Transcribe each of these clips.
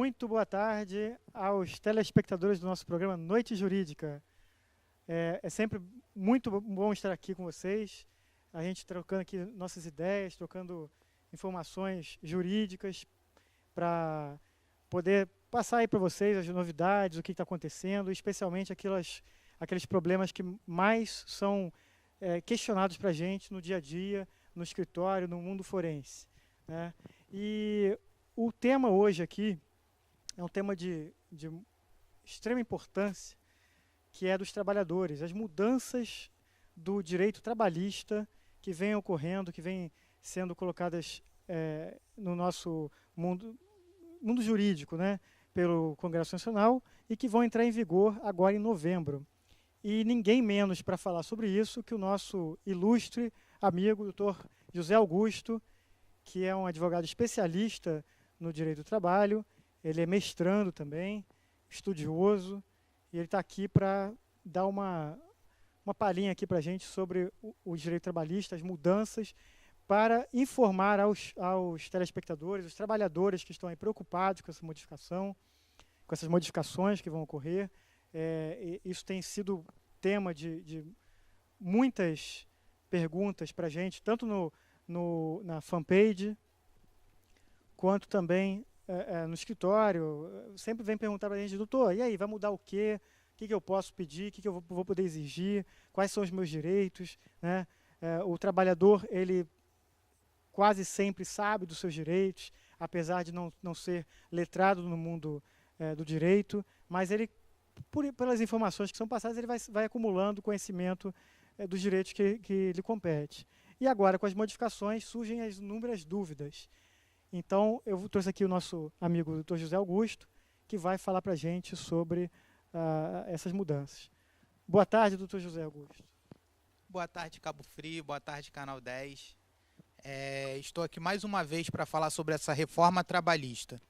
Muito boa tarde aos telespectadores do nosso programa Noite Jurídica. É sempre muito bom estar aqui com vocês, a gente trocando aqui nossas ideias, trocando informações jurídicas para poder passar aí para vocês as novidades, o que está acontecendo, especialmente aqueles problemas que mais são questionados para a gente no dia a dia, no escritório, no mundo forense, né? E o tema hoje aqui é um tema de extrema importância, que é dos trabalhadores, as mudanças do direito trabalhista que vêm ocorrendo, que vêm sendo colocadas no nosso mundo jurídico, né, pelo Congresso Nacional e que vão entrar em vigor agora em novembro. E ninguém menos para falar sobre isso que o nosso ilustre amigo, doutor José Augusto, que é um advogado especialista no direito do trabalho, ele é mestrando também, estudioso, e ele está aqui para dar uma palhinha aqui para a gente sobre o direito trabalhista, as mudanças, para informar aos telespectadores, os trabalhadores que estão aí preocupados com essa modificação, com essas modificações que vão ocorrer. Isso tem sido tema de muitas perguntas para a gente, tanto na fanpage, quanto também no escritório. Sempre vem perguntar para a gente: doutor, e aí, vai mudar o quê? O que eu posso pedir? O que eu vou poder exigir? Quais são os meus direitos? Né? O trabalhador, ele quase sempre sabe dos seus direitos, apesar de não ser letrado no mundo do direito, mas ele, pelas informações que são passadas, ele vai acumulando conhecimento dos direitos que lhe compete. E agora, com as modificações, surgem as inúmeras dúvidas. Então, eu trouxe aqui o nosso amigo doutor José Augusto, que vai falar para a gente sobre essas mudanças. Boa tarde, doutor José Augusto. Boa tarde, Cabo Frio. Boa tarde, Canal 10. Estou aqui mais uma vez para falar sobre essa reforma trabalhista.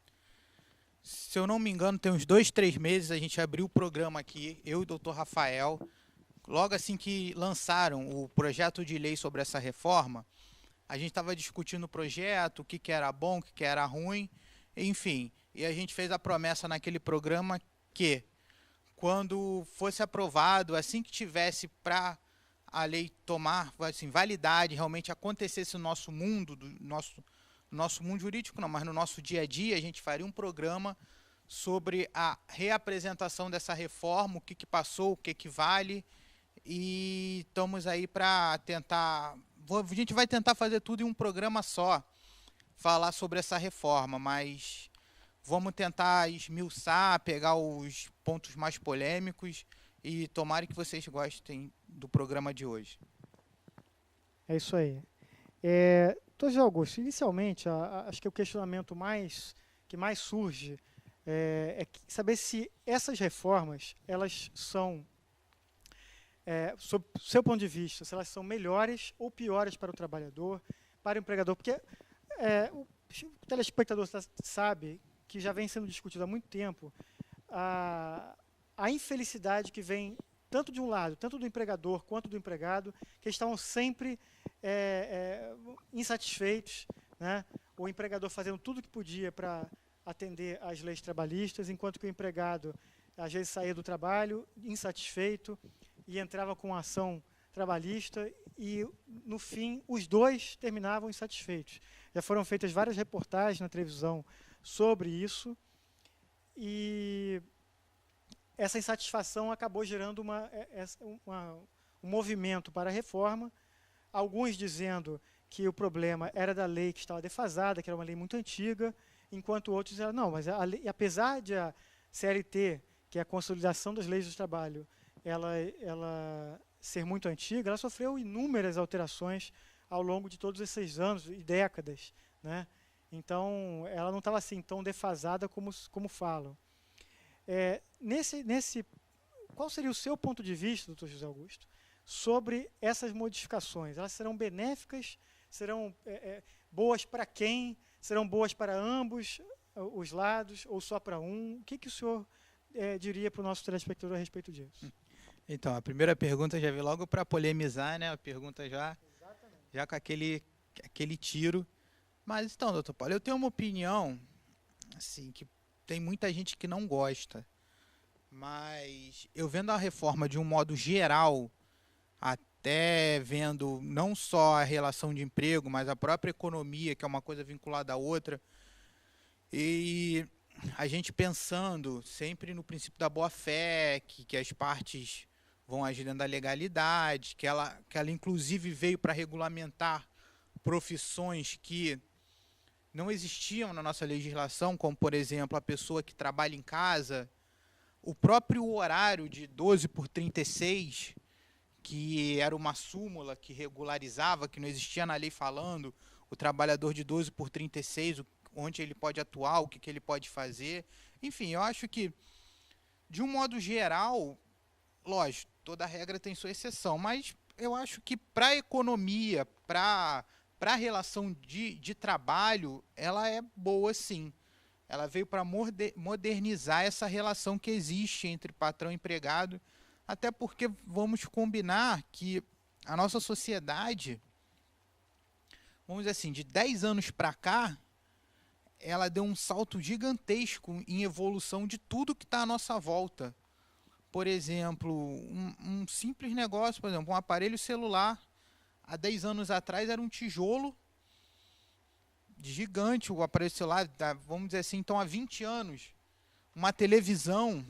Se eu não me engano, tem uns 2, 3 meses a gente abriu o programa aqui, eu e o doutor Rafael. Logo assim que lançaram o projeto de lei sobre essa reforma, a gente estava discutindo o projeto, o que era bom, o que era ruim, enfim. E a gente fez a promessa naquele programa que, quando fosse aprovado, assim que tivesse para a lei tomar validade, realmente acontecesse no nosso mundo, nosso mundo jurídico não, mas no nosso dia a dia, a gente faria um programa sobre a reapresentação dessa reforma, o que passou, o que vale, e estamos aí para tentar... A gente vai tentar fazer tudo em um programa só, falar sobre essa reforma, mas vamos tentar esmiuçar, pegar os pontos mais polêmicos e tomara que vocês gostem do programa de hoje. É isso aí. Doutor José Augusto, inicialmente, acho que o questionamento que mais surge é saber se essas reformas, elas são, sob o seu ponto de vista, se elas são melhores ou piores para o trabalhador, para o empregador, porque o telespectador sabe que já vem sendo discutido há muito tempo a infelicidade que vem tanto de um lado, tanto do empregador quanto do empregado, que estão sempre insatisfeitos, né? O empregador fazendo tudo o que podia para atender às leis trabalhistas, enquanto que o empregado às vezes saía do trabalho insatisfeito e entrava com uma ação trabalhista e, no fim, os dois terminavam insatisfeitos. Já foram feitas várias reportagens na televisão sobre isso e essa insatisfação acabou gerando um movimento para a reforma, alguns dizendo que o problema era da lei que estava defasada, que era uma lei muito antiga, enquanto outros diziam, não, mas a lei, apesar de a CLT, que é a Consolidação das Leis do Trabalho, ela ser muito antiga, ela sofreu inúmeras alterações ao longo de todos esses anos e décadas, né? Então, ela não estava assim tão defasada como falam. Qual seria o seu ponto de vista, doutor José Augusto, sobre essas modificações? Elas serão benéficas? Serão boas para quem? Serão boas para ambos os lados ou só para um? O que o senhor diria para o nosso telespectador a respeito disso? Então, a primeira pergunta já veio logo para polemizar, né? A pergunta já com aquele tiro. Mas então, doutor Paulo, eu tenho uma opinião assim, que tem muita gente que não gosta, mas eu vendo a reforma de um modo geral, até vendo não só a relação de emprego, mas a própria economia, que é uma coisa vinculada à outra, e a gente pensando sempre no princípio da boa-fé, que as partes vão agir dentro da legalidade, que ela inclusive veio para regulamentar profissões que não existiam na nossa legislação, como, por exemplo, a pessoa que trabalha em casa, o próprio horário de 12 por 36, que era uma súmula que regularizava, que não existia na lei falando, o trabalhador de 12 por 36, onde ele pode atuar, o que ele pode fazer. Enfim, eu acho que, de um modo geral, lógico, toda regra tem sua exceção, mas eu acho que para a economia, para a relação de trabalho, ela é boa sim. Ela veio para modernizar essa relação que existe entre patrão e empregado, até porque vamos combinar que a nossa sociedade, vamos dizer assim, de 10 anos para cá, ela deu um salto gigantesco em evolução de tudo que está à nossa volta. Por exemplo, um simples negócio, por exemplo, um aparelho celular, há 10 anos atrás era um tijolo gigante, o aparelho celular, vamos dizer assim, então há 20 anos, uma televisão,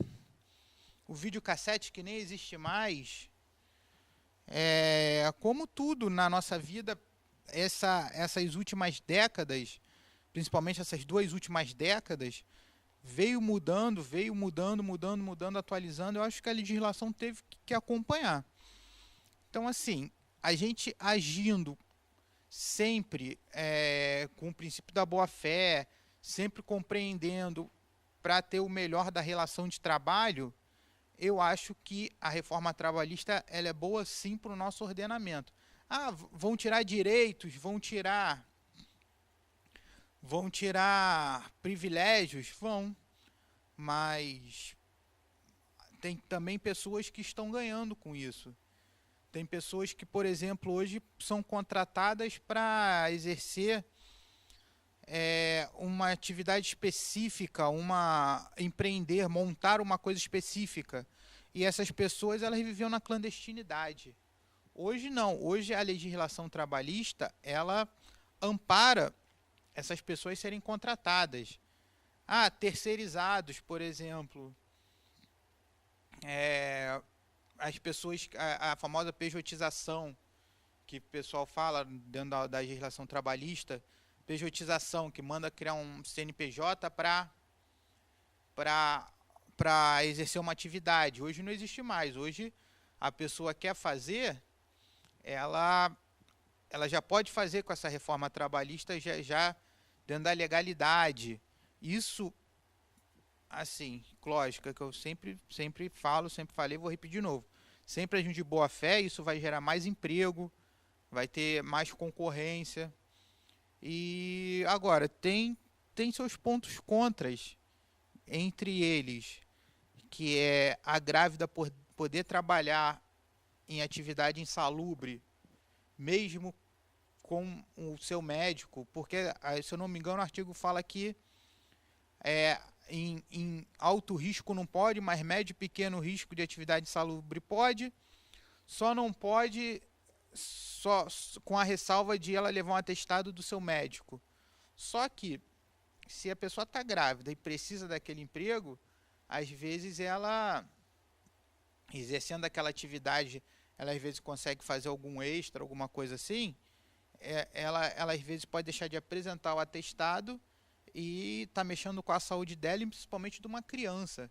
o videocassete que nem existe mais, como tudo na nossa vida, essas últimas décadas, principalmente essas 2 últimas décadas, veio mudando, atualizando. Eu acho que a legislação teve que acompanhar. Então, assim, a gente agindo sempre com o princípio da boa-fé, sempre compreendendo para ter o melhor da relação de trabalho, eu acho que a reforma trabalhista ela é boa sim para o nosso ordenamento. Vão tirar direitos, vão tirar privilégios? Vão. Mas tem também pessoas que estão ganhando com isso. Tem pessoas que, por exemplo, hoje são contratadas para exercer uma atividade específica, empreender, montar uma coisa específica. E essas pessoas elas viviam na clandestinidade. Hoje não. Hoje a legislação trabalhista ela ampara essas pessoas serem contratadas. Terceirizados, por exemplo. As pessoas, a famosa pejotização, que o pessoal fala dentro da legislação trabalhista, pejotização, que manda criar um CNPJ para exercer uma atividade. Hoje não existe mais. Hoje a pessoa quer fazer, ela já pode fazer com essa reforma trabalhista já dentro da legalidade. Isso, assim, lógico, que eu sempre falo, sempre falei, vou repetir de novo. Sempre agindo de boa fé, isso vai gerar mais emprego, vai ter mais concorrência. E agora, tem seus pontos contras, entre eles, que é a grávida poder trabalhar em atividade insalubre, mesmo com o seu médico, porque, se eu não me engano, o artigo fala que em alto risco não pode, mas médio e pequeno risco de atividade insalubre pode, só não pode só com a ressalva de ela levar um atestado do seu médico. Só que, se a pessoa está grávida e precisa daquele emprego, às vezes ela, exercendo aquela atividade, ela às vezes consegue fazer algum extra, alguma coisa assim, ela às vezes pode deixar de apresentar o atestado e está mexendo com a saúde dela, e principalmente de uma criança.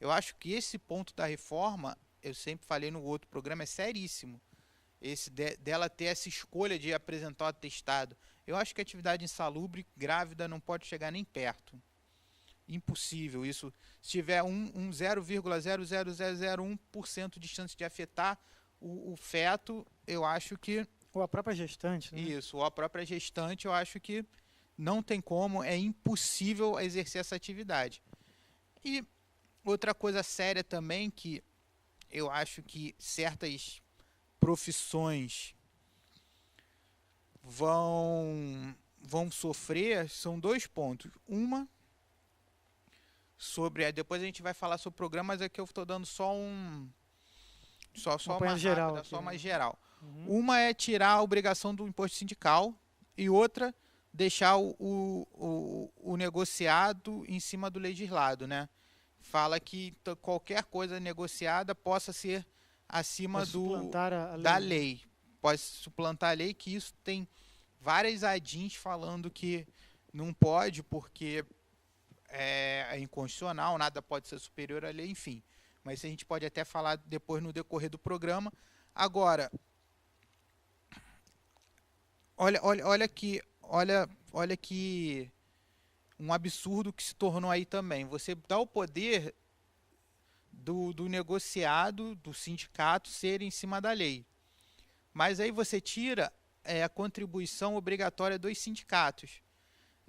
Eu acho que esse ponto da reforma, eu sempre falei no outro programa, é seríssimo. Esse dela ter essa escolha de apresentar o atestado. Eu acho que a atividade insalubre, grávida, não pode chegar nem perto. Impossível isso. Se tiver um 0,00001% de chance de afetar o feto, eu acho que... Ou a própria gestante, né? Isso, ou a própria gestante, eu acho que não tem como, é impossível exercer essa atividade. E outra coisa séria também, que eu acho que certas profissões vão sofrer, são 2 pontos. Uma, sobre... Depois a gente vai falar sobre o programa, mas aqui eu estou dando só Uma geral rápida, aqui, só né? uma geral. Uhum. Uma é tirar a obrigação do imposto sindical e outra deixar o negociado em cima do legislado, né? Fala que qualquer coisa negociada possa ser acima Pode suplantar a lei, da né? lei. Pode suplantar a lei, que isso tem várias ADIs falando que não pode porque é inconstitucional, nada pode ser superior à lei, enfim. Mas a gente pode até falar depois no decorrer do programa. Agora, olha que um absurdo que se tornou aí também. Você dá o poder do negociado, do sindicato, ser em cima da lei. Mas aí você tira a contribuição obrigatória dos sindicatos.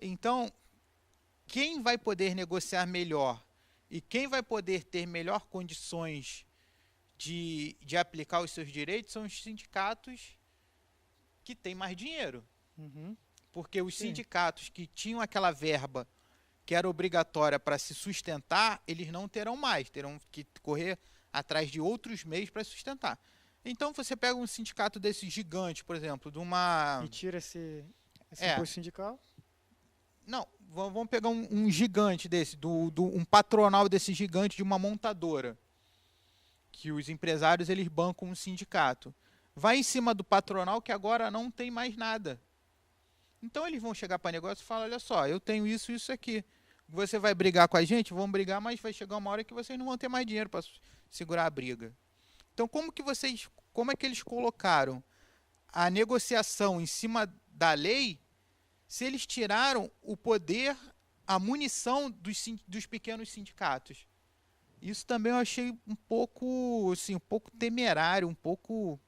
Então, quem vai poder negociar melhor e quem vai poder ter melhor condições de aplicar os seus direitos são os sindicatos que têm mais dinheiro. Uhum. Porque os Sim. sindicatos que tinham aquela verba que era obrigatória para se sustentar, eles não terão mais, terão que correr atrás de outros meios para sustentar. Então você pega um sindicato desse gigante, por exemplo, de uma... E tira esse imposto sindical. Não, vamos pegar um gigante desse, um patronal desse gigante de uma montadora, que os empresários eles bancam um sindicato. Vai em cima do patronal que agora não tem mais nada. Então eles vão chegar para negócio e falar, olha só, eu tenho isso e isso aqui. Você vai brigar com a gente? Vamos brigar, mas vai chegar uma hora que vocês não vão ter mais dinheiro para segurar a briga. Então como é que eles colocaram a negociação em cima da lei se eles tiraram o poder, a munição dos pequenos sindicatos? Isso também eu achei um pouco temerário, um pouco...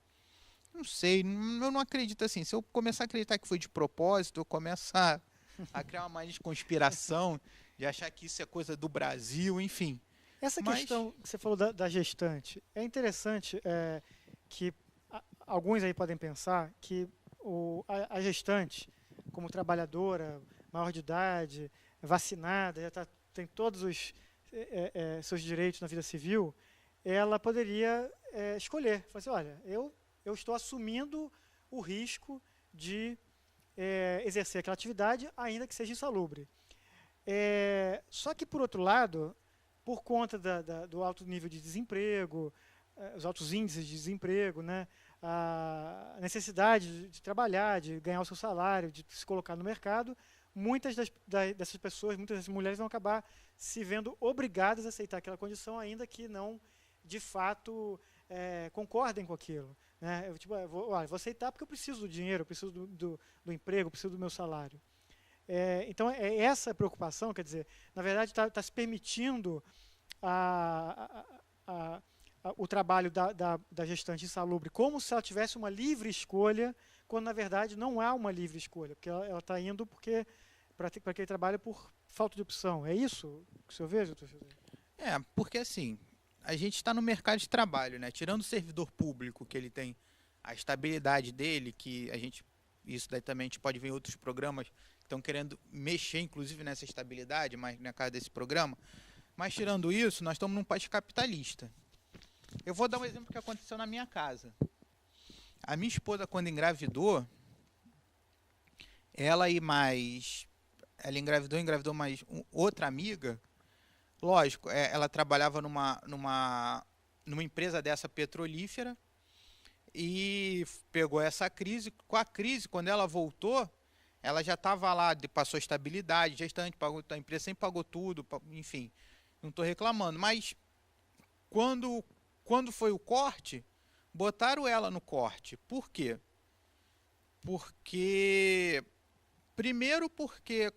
Não sei, eu não acredito assim. Se eu começar a acreditar que foi de propósito, eu começo a criar uma mania de conspiração, de achar que isso é coisa do Brasil, enfim. Essa questão que você falou da gestante, é interessante que alguns aí podem pensar que a gestante, como trabalhadora, maior de idade, vacinada, tem todos os seus direitos na vida civil, ela poderia escolher. Falar assim, olha, eu estou assumindo o risco de exercer aquela atividade, ainda que seja insalubre. Só que, por outro lado, por conta do alto nível de desemprego, os altos índices de desemprego, né, a necessidade de trabalhar, de ganhar o seu salário, de se colocar no mercado, muitas dessas pessoas, muitas dessas mulheres vão acabar se vendo obrigadas a aceitar aquela condição, ainda que não, de fato, concordem com aquilo. Né? Eu vou aceitar porque eu preciso do dinheiro, eu preciso do emprego, eu preciso do meu salário. Então, essa preocupação, quer dizer, na verdade, está se permitindo o trabalho da gestante insalubre como se ela tivesse uma livre escolha, quando, na verdade, não há uma livre escolha, porque ela está indo para aquele trabalho por falta de opção. É isso que o senhor vê, doutor? Porque assim, a gente está no mercado de trabalho, né? Tirando o servidor público, que ele tem a estabilidade dele, que isso daí também a gente pode ver em outros programas que estão querendo mexer, inclusive, nessa estabilidade, mas na casa desse programa. Mas tirando isso, nós estamos num país capitalista. Eu vou dar um exemplo que aconteceu na minha casa. A minha esposa, quando engravidou, ela engravidou mais outra amiga. Lógico, ela trabalhava numa empresa dessa petrolífera e pegou essa crise. Com a crise, quando ela voltou, ela já estava lá, passou estabilidade, gestante, a empresa sempre pagou tudo, enfim, não estou reclamando. Mas quando foi o corte, botaram ela no corte. Por quê? Primeiro porque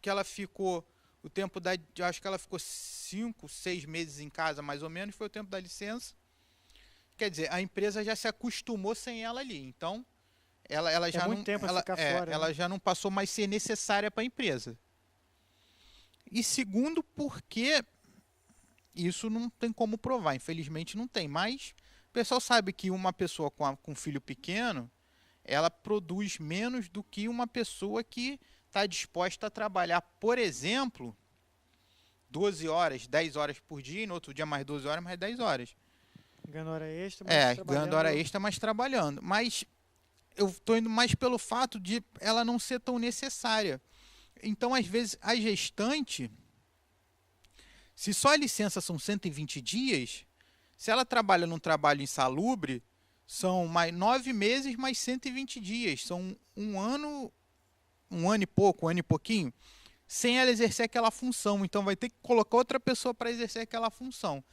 ela ficou o tempo acho que ela ficou 5, 6 meses em casa, mais ou menos, foi o tempo da licença. Quer dizer, a empresa já se acostumou sem ela ali. Então, ela já muito tempo a ficar fora, ela né? já não passou mais a ser necessária para a empresa. E segundo, porque isso não tem como provar, infelizmente não tem. Mas o pessoal sabe que uma pessoa com filho pequeno, ela produz menos do que uma pessoa que está disposta a trabalhar, por exemplo, 12 horas, 10 horas por dia, e no outro dia mais 12 horas, mais 10 horas. Ganhando hora extra, mas Ganhando hora extra, mas trabalhando. Mas eu estou indo mais pelo fato de ela não ser tão necessária. Então, às vezes, a gestante, se só a licença são 120 dias, se ela trabalha num trabalho insalubre, são mais 9 meses mais 120 dias. São um ano e pouco, um ano e pouquinho, sem ela exercer aquela função. Então, vai ter que colocar outra pessoa para exercer aquela função.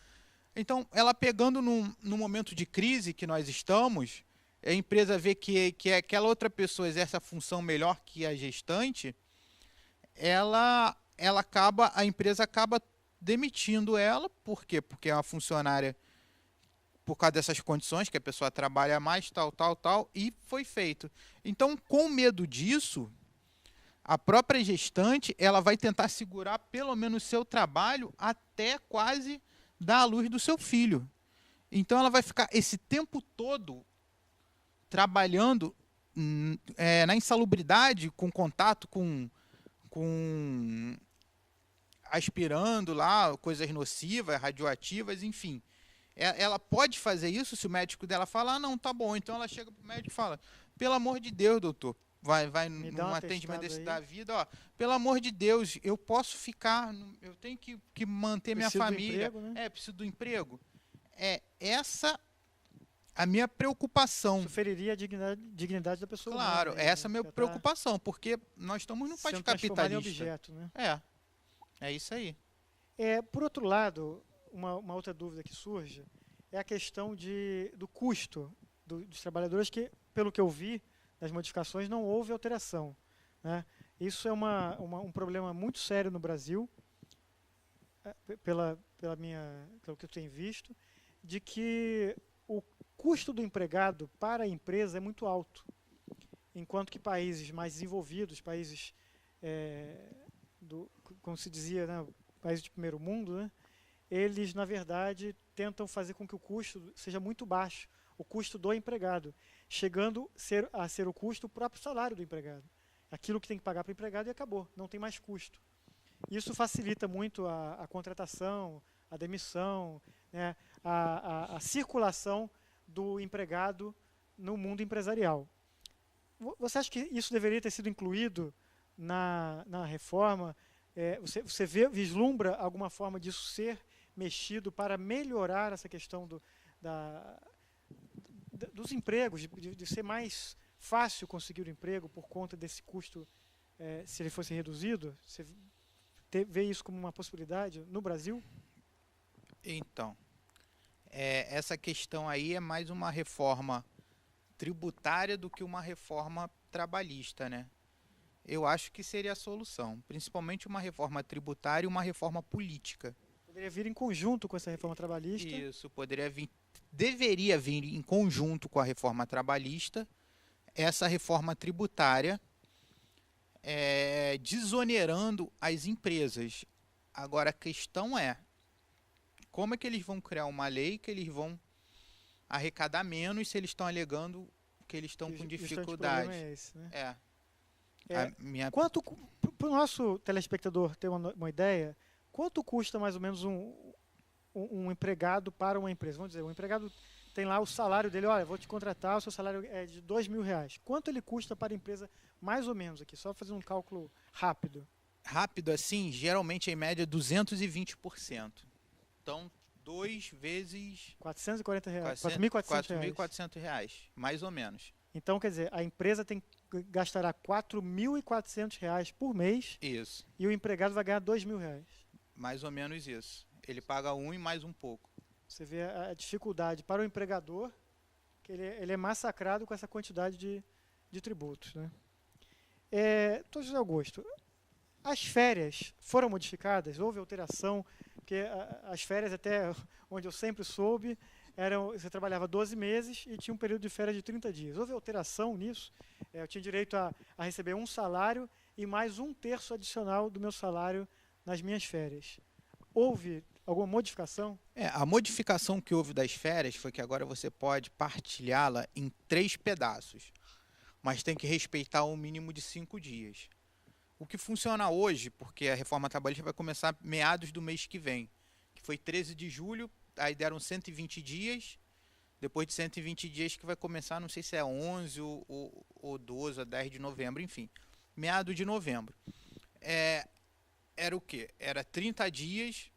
Então, ela pegando no momento de crise que nós estamos, a empresa vê que aquela outra pessoa exerce a função melhor que a gestante, a empresa acaba demitindo ela. Por quê? Porque é uma funcionária, por causa dessas condições, que a pessoa trabalha mais, tal, e foi feito. Então, com medo disso, a própria gestante, ela vai tentar segurar pelo menos o seu trabalho até quase dar à luz do seu filho. Então, ela vai ficar esse tempo todo trabalhando na insalubridade, com contato com aspirando lá coisas nocivas, radioativas, enfim. Ela pode fazer isso se o médico dela falar, não, tá bom. Então ela chega pro médico e fala, pelo amor de Deus, doutor, vai num atendimento desse da vida, ó, pelo amor de Deus, eu posso ficar, eu tenho que manter minha família. Preciso do emprego, né? Preciso do emprego. Essa a minha preocupação. Isso feriria a dignidade da pessoa. Claro, humana, essa é a minha preocupação, porque nós estamos num país capitalista. Objeto, né? É isso aí. Por outro lado, uma outra dúvida que surge é a questão do custo dos trabalhadores, que, pelo que eu vi das modificações, não houve alteração, né? Isso é um problema muito sério no Brasil, pelo que eu tenho visto, de que o custo do empregado para a empresa é muito alto, enquanto que países mais desenvolvidos, países, como se dizia, né, países de primeiro mundo, né, eles, na verdade, tentam fazer com que o custo seja muito baixo, o custo do empregado, chegando a ser o custo do próprio salário do empregado. Aquilo que tem que pagar para o empregado e acabou, não tem mais custo. Isso facilita muito a contratação, a demissão, né, a circulação do empregado no mundo empresarial. Você acha que isso deveria ter sido incluído na reforma? Você vislumbra alguma forma disso ser mexido para melhorar essa questão dos empregos, de ser mais fácil conseguir o emprego por conta desse custo, se ele fosse reduzido? Você vê isso como uma possibilidade no Brasil? Então, essa questão aí é mais uma reforma tributária do que uma reforma trabalhista, né? Eu acho que seria a solução, principalmente uma reforma tributária e uma reforma política. Poderia vir em conjunto com essa reforma trabalhista? Isso, deveria vir em conjunto com a reforma trabalhista, essa reforma tributária, desonerando as empresas. Agora, a questão é, como é que eles vão criar uma lei que eles vão arrecadar menos se eles estão alegando que eles estão com dificuldade? O é esse, né? Quanto, para o nosso telespectador ter uma ideia, quanto custa mais ou menos um empregado para uma empresa? Vamos dizer, o empregado tem lá o salário dele, olha, vou te contratar, o seu salário é de R$2.000. Quanto ele custa para a empresa, mais ou menos aqui? Só fazer um cálculo rápido. Rápido assim, geralmente em média 220%. Então, 2 vezes... R$440. R$4.400, mais ou menos. Então, quer dizer, a empresa gastará R$4.400 por mês. Isso. E o empregado vai ganhar R$2.000. Mais ou menos isso. Ele paga e mais um pouco. Você vê a dificuldade para o empregador, que ele é massacrado com essa quantidade de tributos, né? Doutor José Augusto, as férias foram modificadas? Houve alteração? Porque as férias, até onde eu sempre soube, você trabalhava 12 meses e tinha um período de férias de 30 dias. Houve alteração nisso? Eu tinha direito a receber um salário e mais 1/3 adicional do meu salário nas minhas férias. Houve alguma modificação? A modificação que houve das férias foi que agora você pode partilhá-la em 3 pedaços, mas tem que respeitar um mínimo de 5 dias. O que funciona hoje, porque a reforma trabalhista vai começar meados do mês que vem, que foi 13 de julho, aí deram 120 dias, depois de 120 dias que vai começar, não sei se é 11 ou 12 ou 10 de novembro, enfim, meado de novembro. Era o quê? Era 30 dias,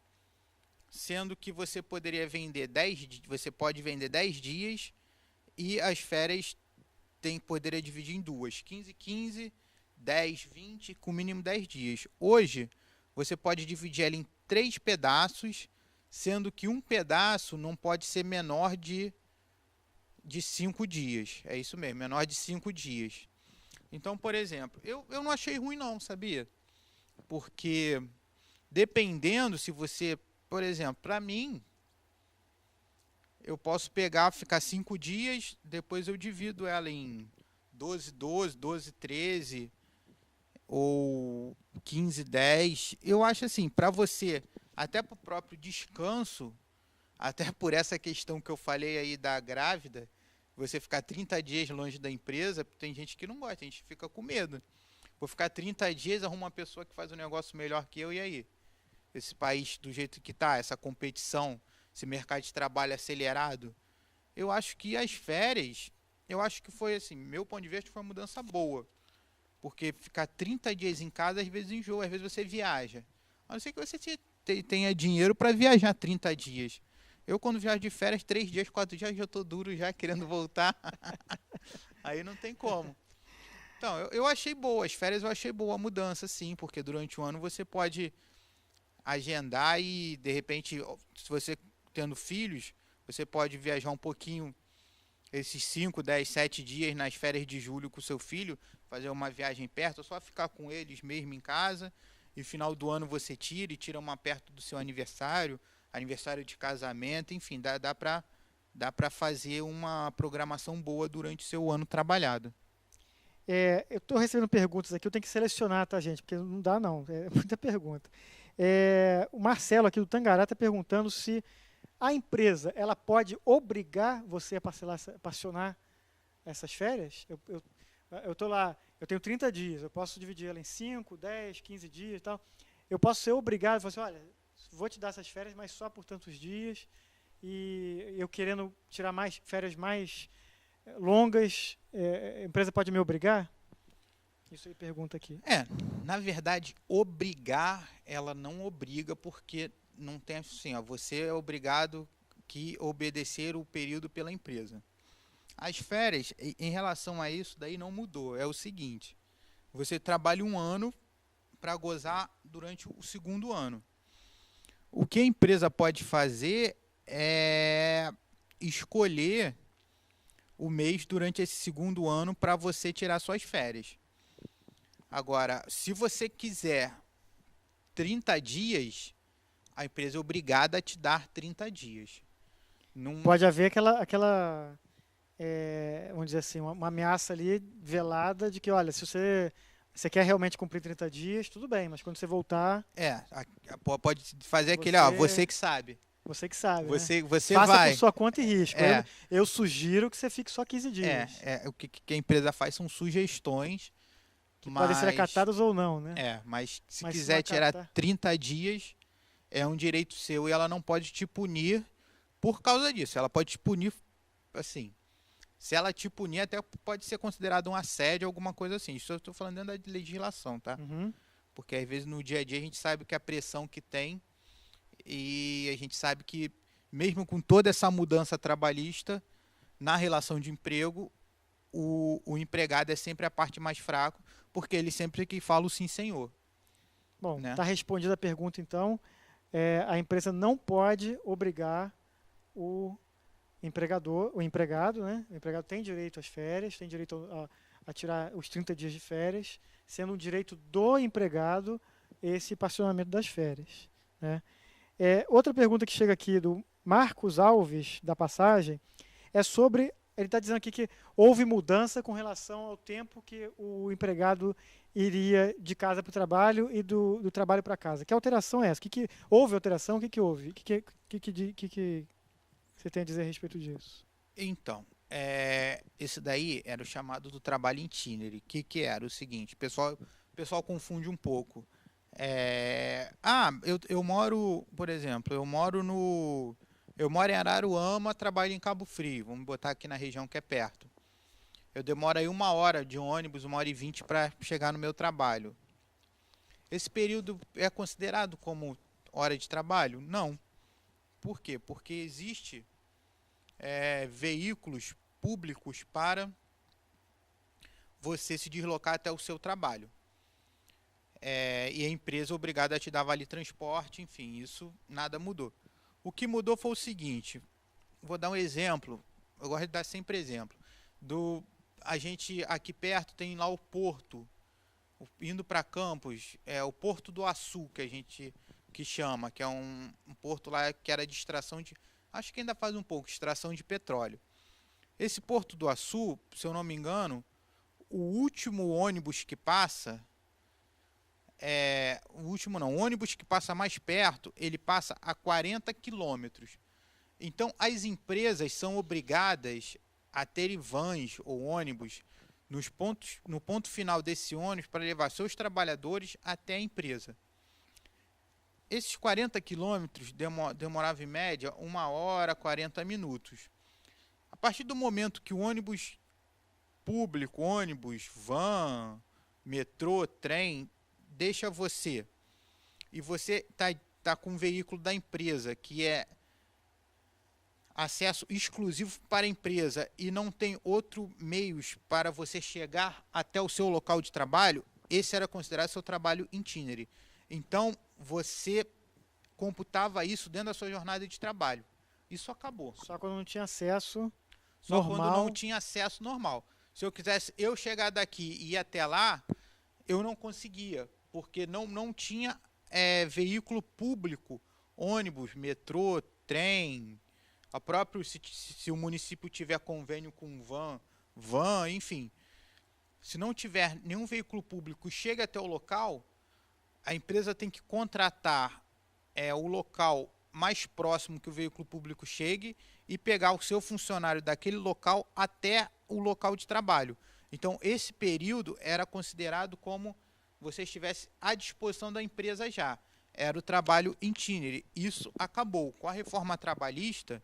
sendo que você poderia vender 10, você pode vender 10 dias e as férias poderia dividir em duas, 15, 15, 10, 20, com mínimo 10 dias. Hoje, você pode dividir ela em 3 pedaços, sendo que um pedaço não pode ser menor de 5 dias. É isso mesmo, menor de 5 dias. Então, por exemplo, eu não achei ruim não, sabia? Porque dependendo se você, por exemplo, para mim, eu posso pegar, ficar 5 dias, depois eu divido ela em 12, 12, 12, 13 ou 15, 10. Eu acho assim, para você, até para o próprio descanso, até por essa questão que eu falei aí da grávida, você ficar 30 dias longe da empresa, tem gente que não gosta, tem gente que fica com medo. Vou ficar 30 dias, arruma uma pessoa que faz um negócio melhor que eu, e aí? Esse país do jeito que está, essa competição, esse mercado de trabalho acelerado, eu acho que as férias, eu acho que foi assim, meu ponto de vista foi uma mudança boa, porque ficar 30 dias em casa às vezes enjoa, às vezes você viaja, a não ser que você tenha dinheiro para viajar 30 dias. Eu quando viajo de férias, 3 dias, 4 dias, já estou duro já querendo voltar, aí não tem como. Então, eu achei boa, as férias eu achei boa a mudança sim, porque durante o ano você pode agendar e de repente, se você tendo filhos, você pode viajar um pouquinho esses 5, 10, 7 dias nas férias de julho com o seu filho, fazer uma viagem perto, ou só ficar com eles mesmo em casa, e no final do ano você tira uma perto do seu aniversário, aniversário de casamento, enfim, dá para fazer uma programação boa durante o seu ano trabalhado. Eu estou recebendo perguntas aqui, eu tenho que selecionar, tá, gente? Porque não dá, não. É muita pergunta. O Marcelo, aqui do Tangará, está perguntando se a empresa ela pode obrigar você a parcelar essas férias. Eu tô lá, eu tenho 30 dias, eu posso dividir ela em 5, 10, 15 dias e tal. Eu posso ser obrigado a falar assim, olha, vou te dar essas férias, mas só por tantos dias. E eu querendo tirar férias mais longas, a empresa pode me obrigar? Isso aí pergunta aqui. Na verdade, obrigar, ela não obriga, porque não tem assim, ó, você é obrigado que obedecer o período pela empresa. As férias, em relação a isso, daí não mudou. É o seguinte, você trabalha um ano para gozar durante o segundo ano. O que a empresa pode fazer é escolher o mês durante esse segundo ano para você tirar suas férias. Agora, se você quiser 30 dias, a empresa é obrigada a te dar 30 dias. Pode haver aquela vamos dizer assim, uma ameaça ali velada de que, olha, se você quer realmente cumprir 30 dias, tudo bem, mas quando você voltar... Pode fazer aquele, você que sabe. Você que sabe, você Faça vai. por sua conta e risco. Eu sugiro que você fique só 15 dias. O que a empresa faz são sugestões. Que podem ser acatadas ou não, né? Mas se quiser tirar 30 dias, é um direito seu e ela não pode te punir por causa disso. Ela pode te punir, assim, se ela te punir, até pode ser considerado um assédio, alguma coisa assim. Isso eu estou falando dentro da legislação, tá? Uhum. Porque às vezes no dia a dia a gente sabe que a pressão que tem, e a gente sabe que mesmo com toda essa mudança trabalhista, na relação de emprego, o empregado é sempre a parte mais fraca, porque ele sempre que fala o sim, senhor. Bom, né? Tá respondida a pergunta, então. A empresa não pode obrigar o empregado, né? O empregado tem direito às férias, tem direito a tirar os 30 dias de férias, sendo um direito do empregado esse parcelamento das férias, né? Outra pergunta que chega aqui do Marcos Alves, da Passagem, é sobre... Ele está dizendo aqui que houve mudança com relação ao tempo que o empregado iria de casa para o trabalho e do trabalho para casa. Que alteração é essa? Houve alteração? O que houve? O que você tem a dizer a respeito disso? Então, esse daí era o chamado do trabalho itinerary. Que era o seguinte, o pessoal pessoal confunde um pouco. Eu moro, por exemplo, eu moro em Araruama, trabalho em Cabo Frio. Vamos botar aqui na região que é perto. Eu demoro aí 1 hora de ônibus, 1h20 para chegar no meu trabalho. Esse período é considerado como hora de trabalho? Não. Por quê? Porque existe veículos públicos para você se deslocar até o seu trabalho. E a empresa é obrigada a te dar vale transporte, enfim, isso nada mudou. O que mudou foi o seguinte, vou dar um exemplo, eu gosto de dar sempre exemplo. A gente aqui perto tem lá o porto, indo para Campos, o Porto do Açu, que a gente chama, que é um porto lá que era de extração de, acho que ainda faz um pouco, extração de petróleo. Esse Porto do Açu, se eu não me engano, o último ônibus que passa, o ônibus que passa mais perto, ele passa a 40 quilômetros. Então, as empresas são obrigadas a terem vans ou ônibus no ponto final desse ônibus para levar seus trabalhadores até a empresa. Esses 40 quilômetros demoravam em média 1 hora, 40 minutos. A partir do momento que o ônibus público, ônibus, van, metrô, trem, deixa você, e você tá com um veículo da empresa, que é acesso exclusivo para a empresa, e não tem outro meios para você chegar até o seu local de trabalho, esse era considerado seu trabalho itinerary. Então, você computava isso dentro da sua jornada de trabalho. Isso acabou. Só quando não tinha acesso Só normal. quando não tinha acesso normal. Se eu quisesse chegar daqui e ir até lá, eu não conseguia, porque não tinha veículo público, ônibus, metrô, trem, a próprio, se o município tiver convênio com van, enfim. Se não tiver nenhum veículo público e chega até o local, a empresa tem que contratar o local mais próximo que o veículo público chegue e pegar o seu funcionário daquele local até o local de trabalho. Então, esse período era considerado como você estivesse à disposição da empresa já. Era o trabalho itinerary. Isso acabou. Com a reforma trabalhista,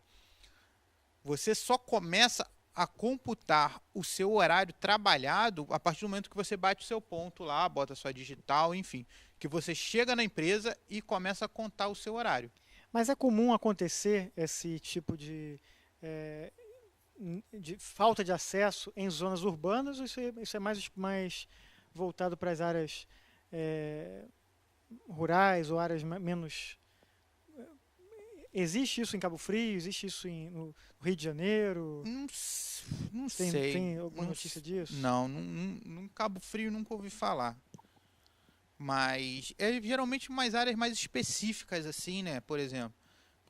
você só começa a computar o seu horário trabalhado a partir do momento que você bate o seu ponto lá, bota sua digital, enfim, que você chega na empresa e começa a contar o seu horário. Mas é comum acontecer esse tipo de falta de acesso em zonas urbanas, ou isso é mais voltado para as áreas rurais ou áreas menos... Existe isso em Cabo Frio? Existe isso no Rio de Janeiro? Não sei. Tem alguma notícia disso? Não, no Cabo Frio nunca ouvi falar. Mas geralmente umas áreas mais específicas assim, né? Por exemplo,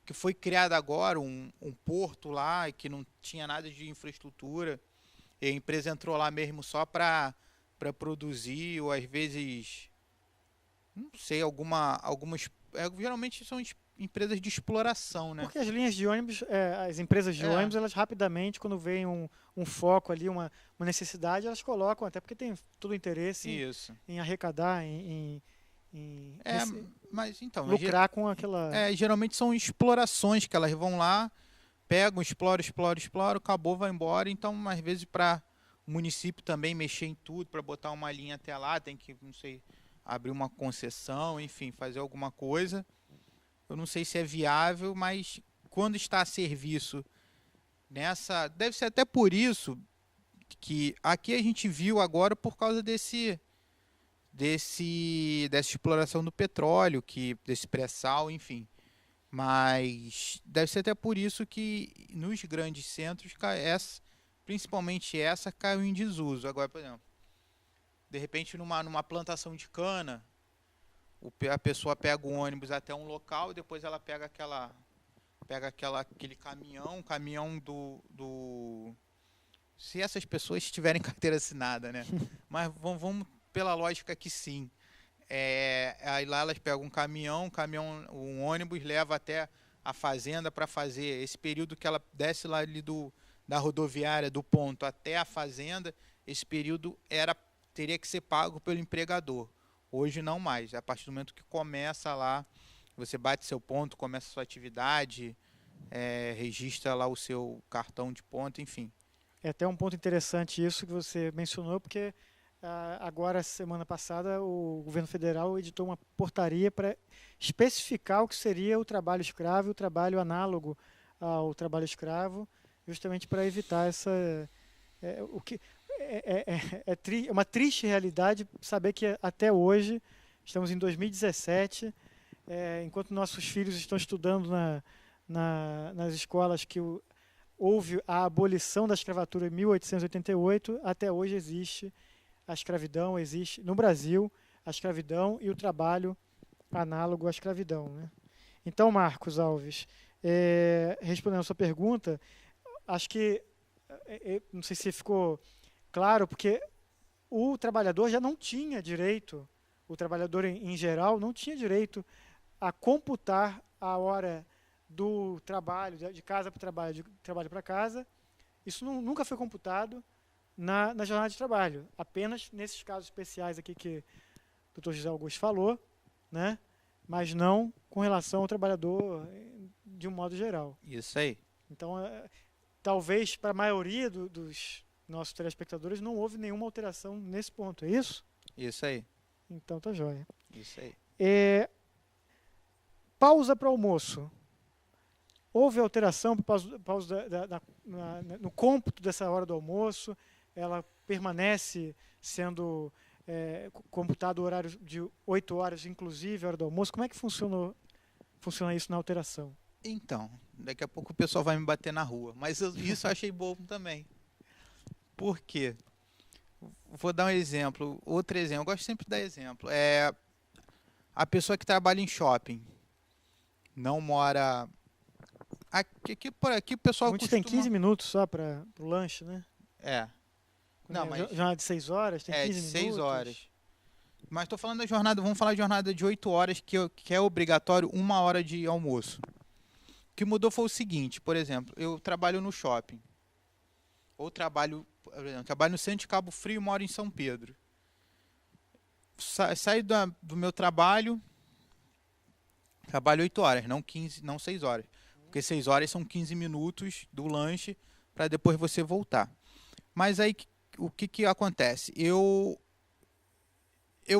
que foi criado agora um porto lá que não tinha nada de infraestrutura. E a empresa entrou lá mesmo só para produzir, ou às vezes, não sei, algumas... geralmente são empresas de exploração, né? Porque as linhas de ônibus, as empresas de ônibus, elas rapidamente, quando vem um foco ali, uma necessidade, elas colocam, até porque tem todo o interesse em arrecadar, mas então... lucrar com aquela... geralmente são explorações que elas vão lá, pegam, exploram, acabou, vai embora. Então, às vezes, para o município também mexer em tudo, para botar uma linha até lá, tem que, não sei, abrir uma concessão, enfim, fazer alguma coisa. Eu não sei se é viável, mas quando está a serviço nessa... Deve ser até por isso que aqui a gente viu agora por causa dessa exploração do petróleo, desse pré-sal, enfim. Mas deve ser até por isso que nos grandes centros, principalmente essa, caiu em desuso. Agora, por exemplo, de repente numa plantação de cana, a pessoa pega o ônibus até um local e depois ela pega aquele caminhão do... Se essas pessoas tiverem carteira assinada, né? Mas vamos pela lógica que sim. Aí lá elas pegam um ônibus leva até a fazenda para fazer esse período que ela desce lá ali da rodoviária, do ponto até a fazenda, esse período era teria que ser pago pelo empregador. Hoje não mais. A partir do momento que começa lá, você bate seu ponto, começa a sua atividade, registra lá o seu cartão de ponto, enfim. É até um ponto interessante isso que você mencionou, porque agora, semana passada, o governo federal editou uma portaria para especificar o que seria o trabalho escravo e o trabalho análogo ao trabalho escravo, justamente para evitar o que é uma triste realidade saber que até hoje, estamos em 2017, enquanto nossos filhos estão estudando nas escolas que houve a abolição da escravatura em 1888, até hoje existe a escravidão, existe no Brasil a escravidão e o trabalho análogo à escravidão, né? Então, Marcos Alves, respondendo a sua pergunta, acho que, não sei se ficou claro, porque o trabalhador já não tinha direito, o trabalhador em geral não tinha direito a computar a hora do trabalho, de casa para o trabalho, de trabalho para casa. Isso nunca foi computado na jornada de trabalho, apenas nesses casos especiais aqui que o Dr. José Augusto falou, né? Mas não com relação ao trabalhador de um modo geral. Isso aí. Então, talvez para a maioria dos nossos telespectadores não houve nenhuma alteração nesse ponto, é isso? Isso aí. Então tá jóia. Isso aí. Pausa para almoço. Houve alteração no cômputo dessa hora do almoço? Ela permanece sendo computado o horário de 8 horas, inclusive a hora do almoço? Como é que funciona isso na alteração? Então, daqui a pouco o pessoal vai me bater na rua, mas isso eu achei bobo também. Por quê? Vou dar um exemplo, outro exemplo, eu gosto sempre de dar exemplo. A pessoa que trabalha em shopping, não mora... Por aqui o pessoal Muitos costuma... tem 15 minutos só para o lanche, né? Não, mas... Jornada de 6 horas, tem 15 minutos. 6 horas. Mas estou falando da jornada, vamos falar de jornada de 8 horas, que é obrigatório 1 hora de almoço. O que mudou foi o seguinte, por exemplo, eu trabalho no shopping. Ou trabalho no centro de Cabo Frio e moro em São Pedro. Saio do meu trabalho 8 horas, não 6 horas. Porque 6 horas são 15 minutos do lanche para depois você voltar. Mas aí o que acontece? Eu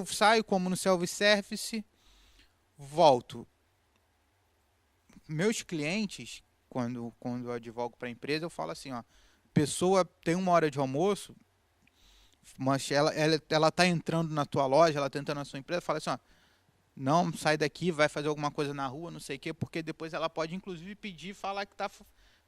saio como no self-service, volto. Meus clientes, quando eu advogo para a empresa, eu falo assim, ó, pessoa tem 1 hora de almoço, mas ela está entrando na tua loja, ela está entrando na sua empresa, fala assim, ó, não, sai daqui, vai fazer alguma coisa na rua, não sei o quê, porque depois ela pode, inclusive, pedir, falar que está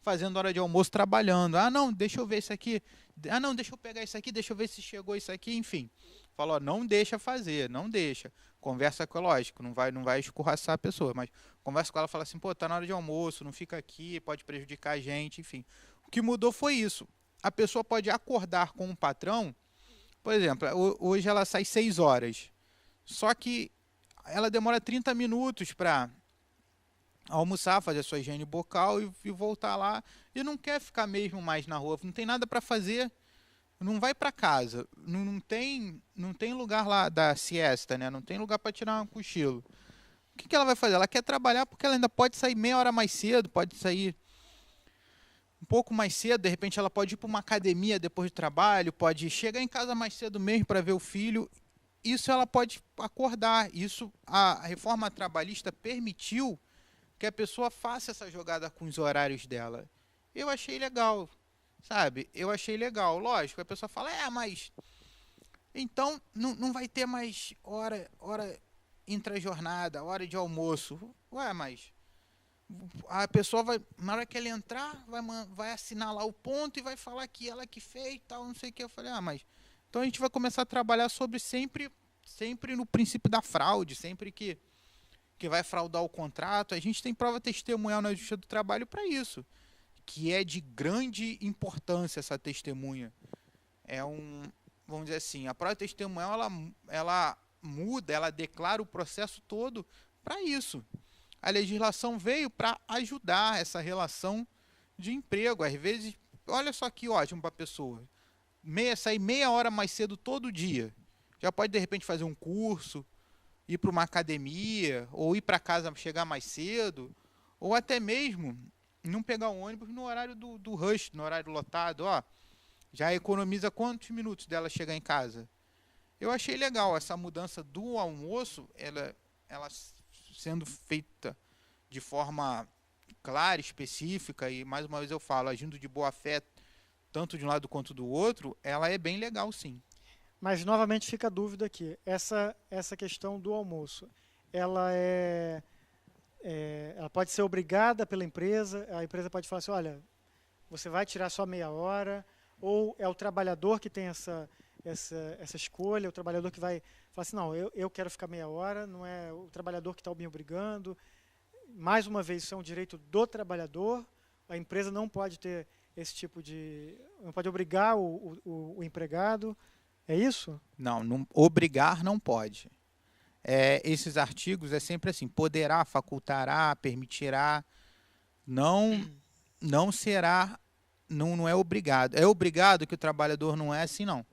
fazendo hora de almoço, trabalhando. Ah, não, deixa eu ver isso aqui. Ah, não, deixa eu pegar isso aqui, deixa eu ver se chegou isso aqui, enfim. Falou, não deixa fazer, não deixa. Conversa com ela, lógico, não vai escorraçar a pessoa, mas conversa com ela, fala assim, pô, tá na hora de almoço, não fica aqui, pode prejudicar a gente, enfim. O que mudou foi isso. A pessoa pode acordar com um patrão, por exemplo, hoje ela sai 6 horas, só que ela demora 30 minutos para almoçar, fazer a sua higiene bucal e voltar lá, e não quer ficar mesmo mais na rua, não tem nada para fazer, não vai para casa, não tem lugar lá da siesta, né? Não tem lugar para tirar um cochilo. O que ela vai fazer? Ela quer trabalhar porque ela ainda pode sair meia hora mais cedo, pode sair um pouco mais cedo, de repente ela pode ir para uma academia depois do trabalho, pode chegar em casa mais cedo mesmo para ver o filho. Isso ela pode acordar. Isso a reforma trabalhista permitiu que a pessoa faça essa jogada com os horários dela. Eu achei legal, sabe? Eu achei legal. Lógico, a pessoa fala, mas então não vai ter mais hora intra-jornada, hora de almoço. Mas a pessoa vai, na hora que ela entrar, vai assinar lá o ponto e vai falar que ela que fez, tal, não sei o que. Eu falei, mas então a gente vai começar a trabalhar sobre sempre no princípio da fraude, sempre que vai fraudar o contrato. A gente tem prova testemunhal na Justiça do Trabalho para isso, que é de grande importância essa testemunha. Vamos dizer assim, a prova testemunhal ela muda, ela declara o processo todo para isso. A legislação veio para ajudar essa relação de emprego. Às vezes, olha só que ótimo para a pessoa. sair meia hora mais cedo todo dia. Já pode, de repente, fazer um curso, ir para uma academia, ou ir para casa chegar mais cedo, ou até mesmo não pegar o ônibus no horário do rush, no horário lotado. Ó, já economiza quantos minutos dela chegar em casa? Eu achei legal essa mudança do almoço, ela sendo feita de forma clara, específica, e mais uma vez eu falo, agindo de boa fé, tanto de um lado quanto do outro, ela é bem legal, sim. Mas novamente fica a dúvida aqui. Essa questão do almoço, ela ela pode ser obrigada pela empresa, a empresa pode falar assim, olha, você vai tirar só meia hora, ou é o trabalhador que tem essa escolha, o trabalhador que vai falar assim, não, eu quero ficar meia hora, não é o trabalhador que está me obrigando. Mais uma vez, isso é um direito do trabalhador, a empresa não pode ter esse tipo de... não pode obrigar o empregado, é isso? Não, obrigar não pode. Esses artigos é sempre assim, poderá, facultará, permitirá, não será, não é obrigado. É obrigado que o trabalhador não é assim, não.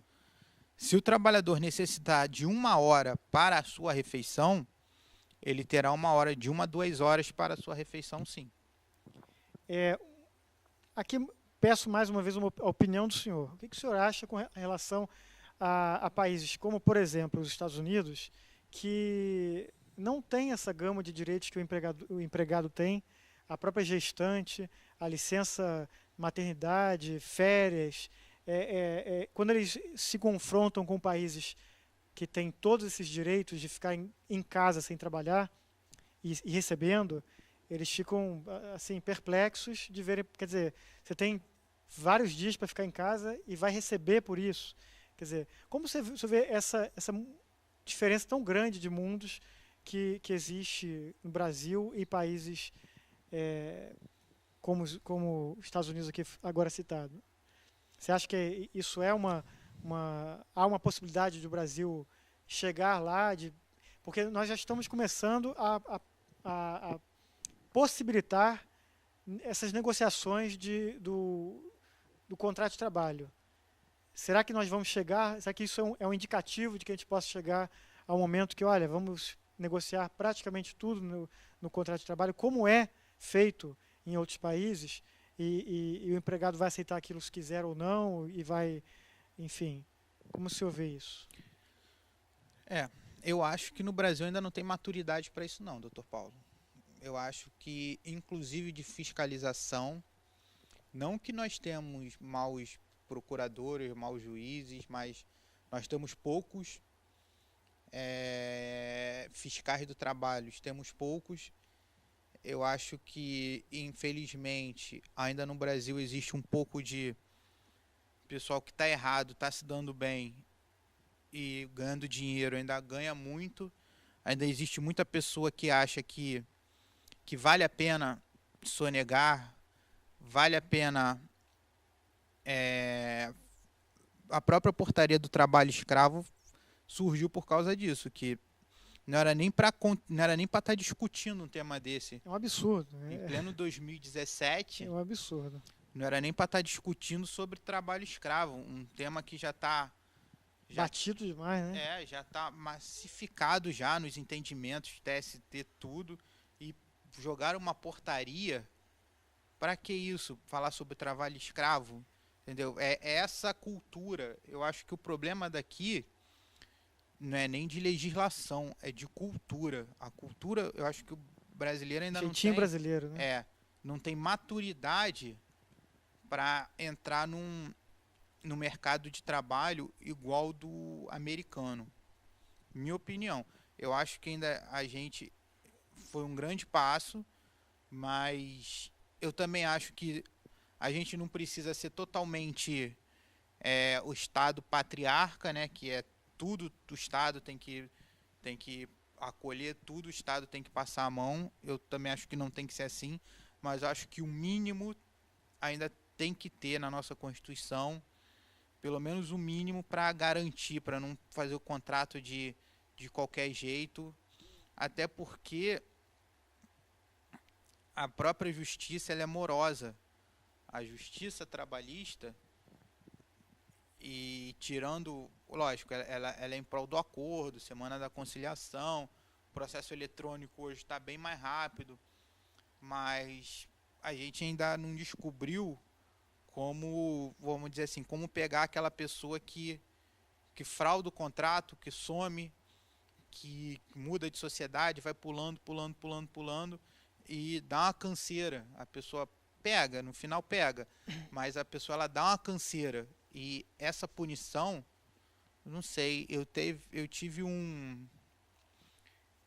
Se o trabalhador necessitar de 1 hora para a sua refeição, ele terá 1 hora, de 1 a 2 horas para a sua refeição, sim. Aqui peço mais uma vez a opinião do senhor. O que o senhor acha com relação a países como, por exemplo, os Estados Unidos, que não tem essa gama de direitos que o empregado tem, a própria gestante, a licença maternidade, férias, quando eles se confrontam com países que têm todos esses direitos de ficar em casa sem trabalhar e recebendo, eles ficam assim perplexos de verem, quer dizer, você tem vários dias para ficar em casa e vai receber por isso. Quer dizer, como você vê essa diferença tão grande de mundos que existe no Brasil e países como os Estados Unidos aqui agora citado? Você acha que isso há uma possibilidade do Brasil chegar lá, porque nós já estamos começando a possibilitar essas negociações do contrato de trabalho. Será que nós vamos chegar? Será que isso é um indicativo de que a gente possa chegar ao momento que, olha, vamos negociar praticamente tudo no contrato de trabalho, como é feito em outros países, e o empregado vai aceitar aquilo se quiser ou não, e vai, enfim, como o senhor vê isso? Eu acho que no Brasil ainda não tem maturidade para isso não, doutor Paulo. Eu acho que, inclusive de fiscalização, não que nós temos maus procuradores, maus juízes, mas nós temos poucos fiscais do trabalho, temos poucos. Eu acho que, infelizmente, ainda no Brasil existe um pouco de pessoal que está errado, está se dando bem e ganhando dinheiro, ainda ganha muito. Ainda existe muita pessoa que acha que vale a pena sonegar, vale a pena a própria portaria do trabalho escravo surgiu por causa disso, que não era nem para estar discutindo um tema desse. É um absurdo. Em pleno 2017. É um absurdo. Não era nem para estar discutindo sobre trabalho escravo, um tema que já está batido demais, né? Já está massificado já nos entendimentos, TST, tudo, e jogaram uma portaria. Para que isso? Falar sobre trabalho escravo? Entendeu? É essa cultura. Eu acho que o problema daqui não é nem de legislação, é de cultura. A cultura, eu acho que o brasileiro ainda não tem... brasileiro, né? Não tem maturidade para entrar no mercado de trabalho igual do americano. Minha opinião. Eu acho que ainda a gente foi um grande passo, mas eu também acho que a gente não precisa ser totalmente o Estado patriarca, né? Que é tudo do Estado tem que acolher, tudo o Estado tem que passar a mão. Eu também acho que não tem que ser assim, mas eu acho que o mínimo ainda tem que ter na nossa Constituição, pelo menos o mínimo para garantir, para não fazer o contrato de qualquer jeito, até porque a própria justiça ela é morosa. A justiça trabalhista, E tirando, lógico, ela é em prol do acordo, semana da conciliação, o processo eletrônico hoje está bem mais rápido, mas a gente ainda não descobriu como, vamos dizer assim, como pegar aquela pessoa que frauda o contrato, que some, que muda de sociedade, vai pulando e dá uma canseira. A pessoa pega, no final pega, mas a pessoa ela dá uma canseira. E essa punição, não sei, eu tive um...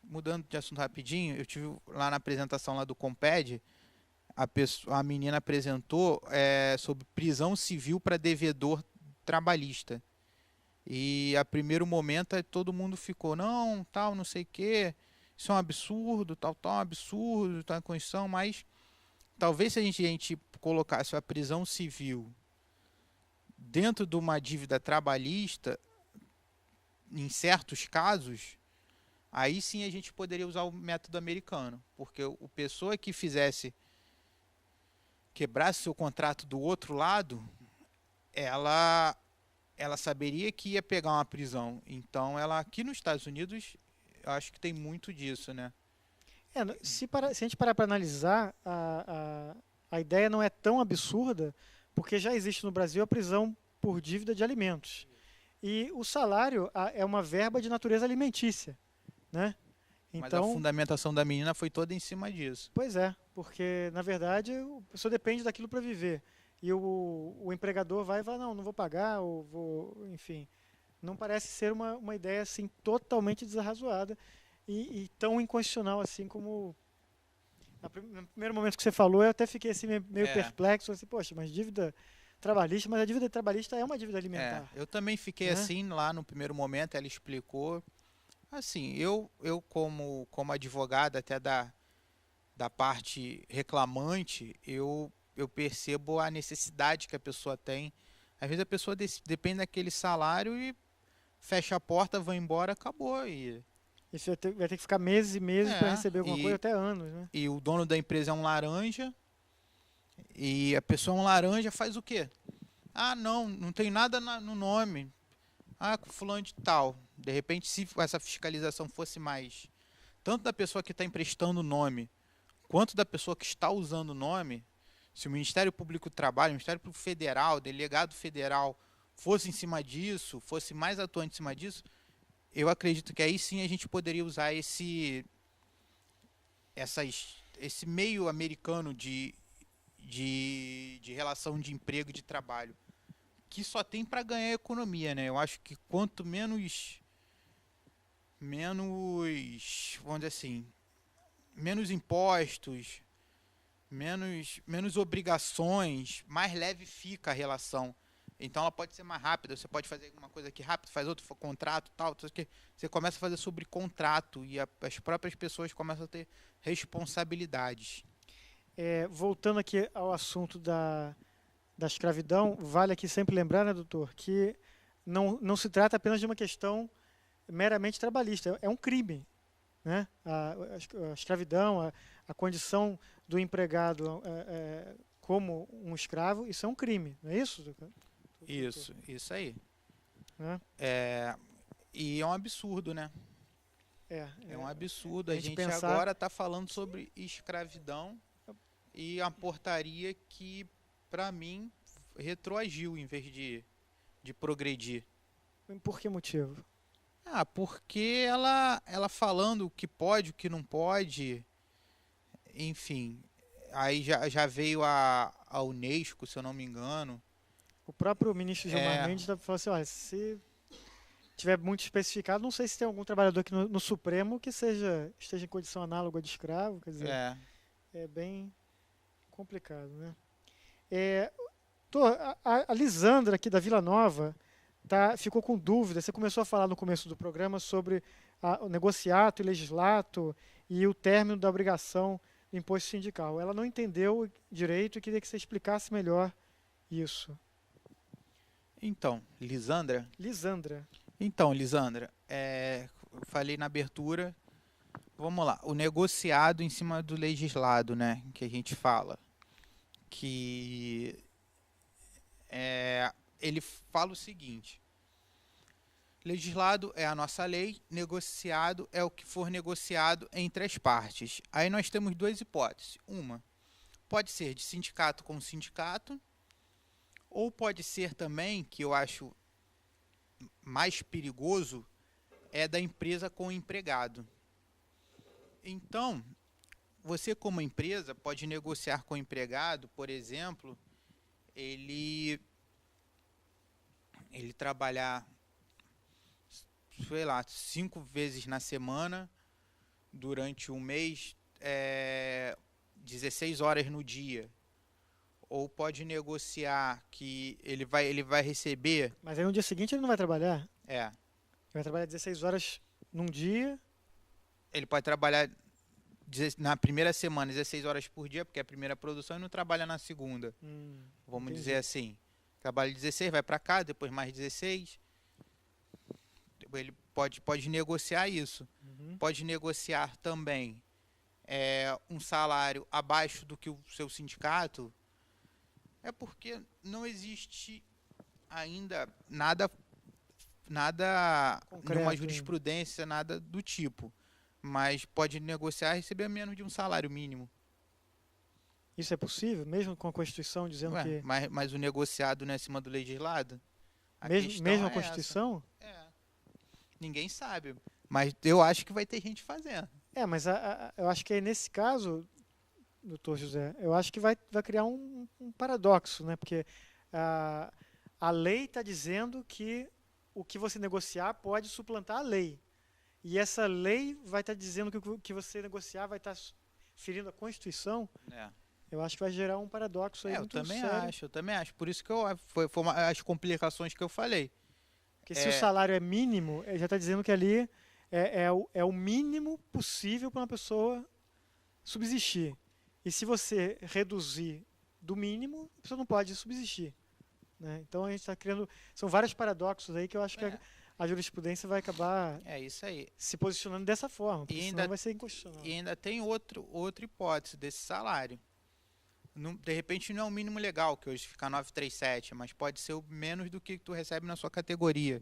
Mudando de assunto rapidinho, eu tive lá na apresentação lá do Comped, a menina apresentou sobre prisão civil para devedor trabalhista. E a primeiro momento todo mundo ficou, não, tal, não sei o quê, isso é um absurdo, tal, um absurdo, tal, Constituição, mas talvez se a gente colocasse a prisão civil dentro de uma dívida trabalhista, em certos casos, aí sim a gente poderia usar o método americano, porque o pessoa que quebrasse seu contrato do outro lado, ela saberia que ia pegar uma prisão. Então, ela aqui nos Estados Unidos, eu acho que tem muito disso, né? Se a gente parar para analisar, a ideia não é tão absurda, porque já existe no Brasil a prisão por dívida de alimentos. E o salário é uma verba de natureza alimentícia, né? Mas a fundamentação da menina foi toda em cima disso. Pois é, porque, na verdade, a pessoa depende daquilo para viver. E o empregador vai e fala, não vou pagar, enfim. Não parece ser uma ideia assim totalmente desarrazoada e tão inconstitucional assim como... No primeiro momento que você falou, eu até fiquei assim meio perplexo, assim, poxa, mas dívida trabalhista, mas a dívida trabalhista é uma dívida alimentar. Eu também fiquei assim lá no primeiro momento, ela explicou. Assim, eu como advogado até da parte reclamante, eu percebo a necessidade que a pessoa tem. Às vezes a pessoa depende daquele salário e fecha a porta, vai embora, acabou. E você vai ter que ficar meses e meses para receber alguma coisa, até anos, né? E o dono da empresa é um laranja, e a pessoa é um laranja, faz o quê? Ah, não tem nada no nome. Ah, com fulano de tal. De repente, se essa fiscalização fosse mais tanto da pessoa que está emprestando o nome, quanto da pessoa que está usando o nome, se o Ministério Público do Trabalho, o Ministério Público Federal, o delegado federal fosse em cima disso, fosse mais atuante em cima disso, eu acredito que aí sim a gente poderia usar esse meio americano de relação de emprego e de trabalho, que só tem para ganhar economia, né? Eu acho que quanto menos, vamos dizer assim, menos impostos, menos obrigações, mais leve fica a relação. Então ela pode ser mais rápida, você pode fazer uma coisa aqui rápido, faz outro contrato, tal, você começa a fazer sobre contrato e as próprias pessoas começam a ter responsabilidades. Voltando aqui ao assunto da escravidão, vale aqui sempre lembrar, né, doutor, que não se trata apenas de uma questão meramente trabalhista, é um crime, né? A escravidão, a condição do empregado como um escravo, isso é um crime, não é isso, doutor? Isso aí. E é um absurdo, né? É um absurdo. A gente agora está falando sobre escravidão e a portaria que, para mim, retroagiu em vez de progredir. Por que motivo? Porque ela falando o que pode, o que não pode, enfim. Aí já veio a Unesco, se eu não me engano. O próprio ministro Gilmar Mendes falou assim, olha, se tiver muito especificado, não sei se tem algum trabalhador aqui no Supremo que esteja em condição análoga de escravo, quer dizer, é bem complicado, né? A Lisandra aqui da Vila Nova ficou com dúvida, você começou a falar no começo do programa sobre o negociato e legislato e o término da obrigação do imposto sindical. Ela não entendeu direito e queria que você explicasse melhor isso. Então, Lisandra. Então, Lisandra, eu falei na abertura, vamos lá, o negociado em cima do legislado, né, que a gente fala, que ele fala o seguinte: legislado é a nossa lei, negociado é o que for negociado entre as partes. Aí nós temos duas hipóteses. Uma, pode ser de sindicato com sindicato, ou pode ser também, que eu acho mais perigoso, é da empresa com o empregado. Então, você como empresa pode negociar com o empregado, por exemplo, ele trabalhar, sei lá, 5 vezes na semana, durante um mês, 16 horas no dia. Ou pode negociar que ele vai receber... Mas aí no dia seguinte ele não vai trabalhar? É. Ele vai trabalhar 16 horas num dia? Ele pode trabalhar na primeira semana 16 horas por dia, porque é a primeira produção, e não trabalha na segunda. Vamos Entendi. dizer assim. Trabalha 16, vai para cá, depois mais 16. Ele pode negociar isso. Pode negociar também um salário abaixo do que o seu sindicato. É porque não existe ainda nada Concreto, numa jurisprudência, nada do tipo. Mas pode negociar e receber menos de um salário mínimo. Isso é possível, mesmo com a Constituição dizendo que... Mas o negociado não é acima do legislado? Mesmo a Constituição? Ninguém sabe. Mas eu acho que vai ter gente fazendo. Mas eu acho que aí nesse caso, doutor José, eu acho que vai criar um paradoxo, né? Porque a lei está dizendo que o que você negociar pode suplantar a lei. E essa lei vai estar dizendo que o que você negociar vai estar ferindo a Constituição. Eu acho que vai gerar um paradoxo aí muito sério. Eu também acho. Por isso que foi as complicações que eu falei. Porque se o salário é mínimo, ele já está dizendo que ali é o mínimo possível para uma pessoa subsistir. E se você reduzir do mínimo, a pessoa não pode subsistir. Né? Então a gente está criando... São vários paradoxos aí que eu acho que a jurisprudência vai acabar se posicionando dessa forma, porque senão vai ser inconstitucional. E ainda tem outra hipótese desse salário. De repente não é o mínimo legal, que hoje fica 937, mas pode ser o menos do que tu recebe na sua categoria,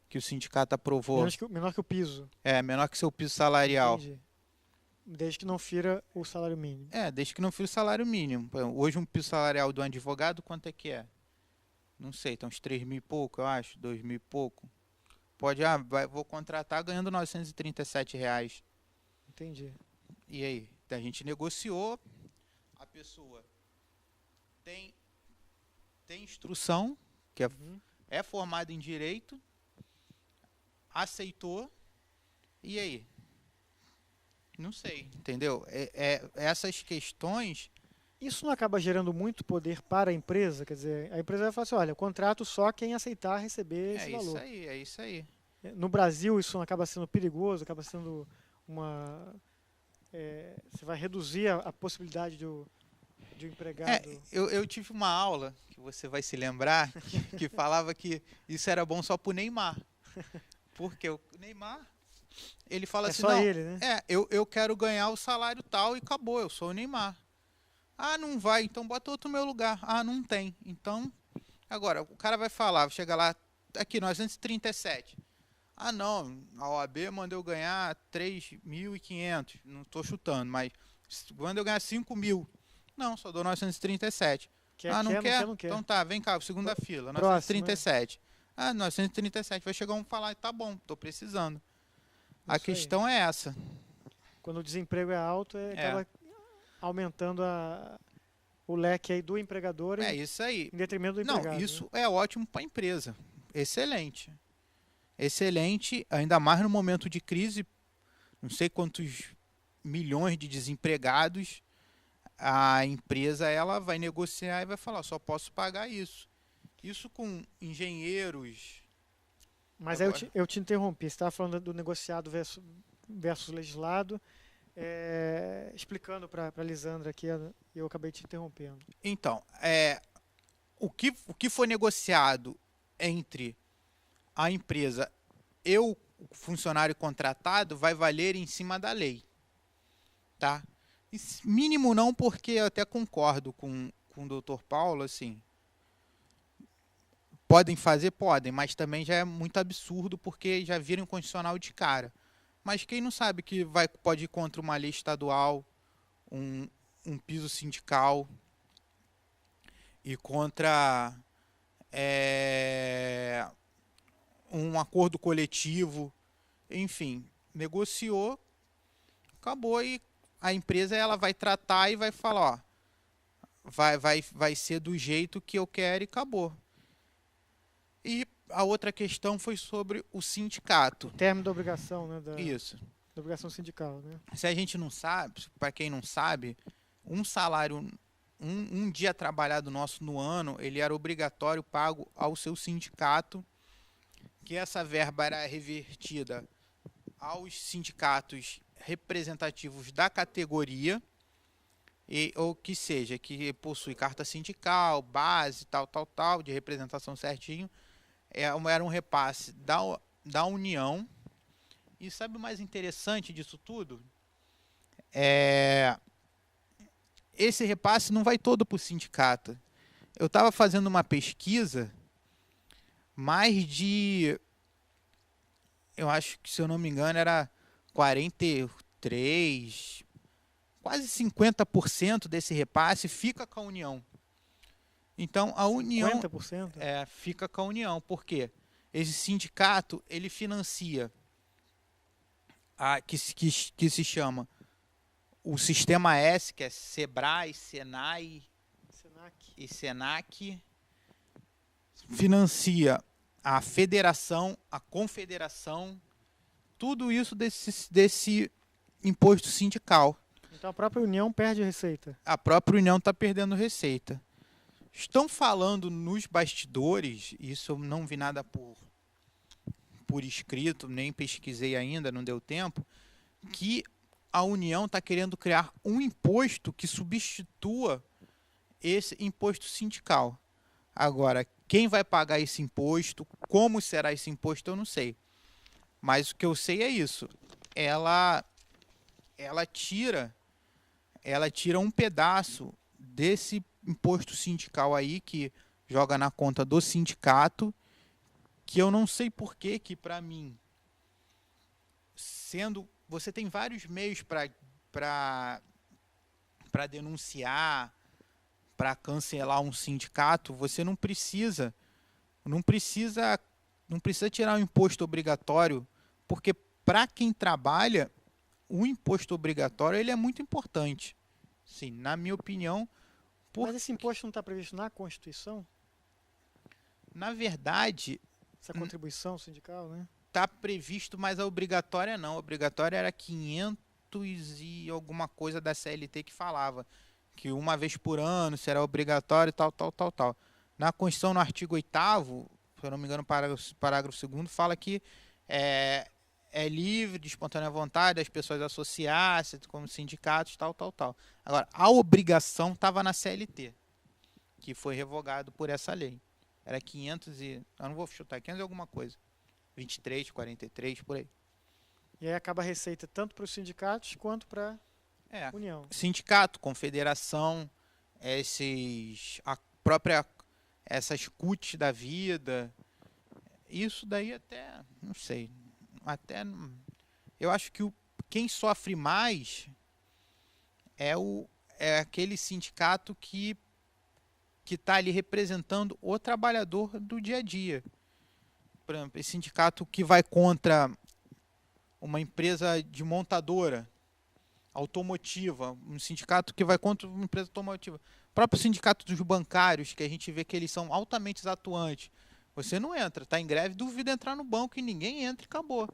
que o sindicato aprovou. Menor que o piso. Menor que seu piso salarial. Entendi. Desde que não fira o salário mínimo. Desde que não fira o salário mínimo. Hoje um piso salarial do advogado, quanto é que é? Não sei, tem uns 3 mil e pouco, eu acho, 2 mil e pouco. Vou contratar ganhando R$937. Entendi. E aí? A gente negociou, a pessoa tem instrução, que é formada em direito, aceitou, e aí? Não sei, entendeu? Essas questões... Isso não acaba gerando muito poder para a empresa? Quer dizer, a empresa vai falar assim, olha, eu contrato só quem aceitar receber esse valor. É isso aí. No Brasil, isso não acaba sendo perigoso, acaba sendo você vai reduzir a possibilidade de um empregado... Eu tive uma aula, que você vai se lembrar, que falava que isso era bom só para o Neymar. Porque o Neymar, ele fala assim, só não, ele, né? Eu quero ganhar o salário tal e acabou, eu sou o Neymar. Não vai, então bota outro no meu lugar. Não tem. Então, agora, o cara vai falar, chega lá, aqui, 937. Não, a OAB mandou eu ganhar 3.500, não estou chutando, mas quando eu ganhar 5.000, não, só dou 937. Não quer? Então tá, vem cá, segunda fila, 937. 937, vai chegar um falar, tá bom, estou precisando. A questão é essa. Quando o desemprego é alto, acaba aumentando o leque aí do empregador isso aí. Em detrimento do empregado. Não, isso é ótimo para a empresa. Excelente. Excelente, ainda mais no momento de crise, não sei quantos milhões de desempregados, a empresa ela vai negociar e vai falar, só posso pagar isso. Isso com engenheiros... Mas agora... aí eu te interrompi, você estava falando do negociado versus legislado, explicando para a Lisandra aqui, e eu acabei te interrompendo. Então, o que foi negociado entre a empresa e o funcionário contratado vai valer em cima da lei. Tá? Mínimo não, porque eu até concordo com o Dr. Paulo, assim, Podem fazer? Podem, mas também já é muito absurdo porque já viram inconstitucional de cara. Mas quem não sabe que pode ir contra uma lei estadual, um, um piso sindical e contra um acordo coletivo, enfim, negociou, acabou e a empresa ela vai tratar e vai falar, ó, vai ser do jeito que eu quero e acabou. E a outra questão foi sobre o sindicato. O termo da obrigação, né? Isso. Da obrigação sindical, né? Se a gente não sabe, para quem não sabe, um salário, um dia trabalhado nosso no ano, ele era obrigatório pago ao seu sindicato, que essa verba era revertida aos sindicatos representativos da categoria, ou que seja, que possui carta sindical, base, tal, de representação certinho, era um repasse da União. E sabe o mais interessante disso tudo? Esse repasse não vai todo para o sindicato. Eu estava fazendo uma pesquisa, eu acho que, se eu não me engano, era 43, quase 50% desse repasse fica com a União. Então, a União 50%? fica com a União. Por quê? Esse sindicato, ele financia que se chama o Sistema S, que é Sebrae, Senai e Senac, financia a federação, a confederação, tudo isso desse imposto sindical. Então a própria União perde receita. A própria União está perdendo receita. Estão falando nos bastidores, isso eu não vi nada por escrito, nem pesquisei ainda, não deu tempo, que a União está querendo criar um imposto que substitua esse imposto sindical. Agora, quem vai pagar esse imposto, como será esse imposto, eu não sei. Mas o que eu sei é isso. Ela tira um pedaço desse imposto sindical aí, que joga na conta do sindicato, que eu não sei por que para mim, você tem vários meios para denunciar, para cancelar um sindicato, você não precisa tirar um imposto obrigatório, porque para quem trabalha, o imposto obrigatório ele é muito importante. Sim, na minha opinião. Mas esse imposto não está previsto na Constituição? Na verdade, essa contribuição sindical, né? Está previsto, mas a obrigatória não. A obrigatória era 500 e alguma coisa da CLT que falava que uma vez por ano será obrigatório e tal. Na Constituição, no artigo 8º, se eu não me engano, parágrafo 2º, fala que é livre, de espontânea vontade, das pessoas associar-se como sindicatos, tal. Agora, a obrigação estava na CLT, que foi revogado por essa lei. Era 500 e... eu não vou chutar, 500 e alguma coisa. 23, 43, por aí. E aí acaba a receita tanto para os sindicatos quanto para a União. Sindicato, confederação, essas CUTs da vida. Isso daí até, não sei, eu acho que quem sofre mais é aquele sindicato que está ali representando o trabalhador do dia a dia. Por exemplo, esse sindicato que vai contra uma empresa de montadora automotiva, um sindicato que vai contra uma empresa automotiva. O próprio sindicato dos bancários, que a gente vê que eles são altamente atuantes. Você não entra, está em greve, duvida entrar no banco e ninguém entra e acabou.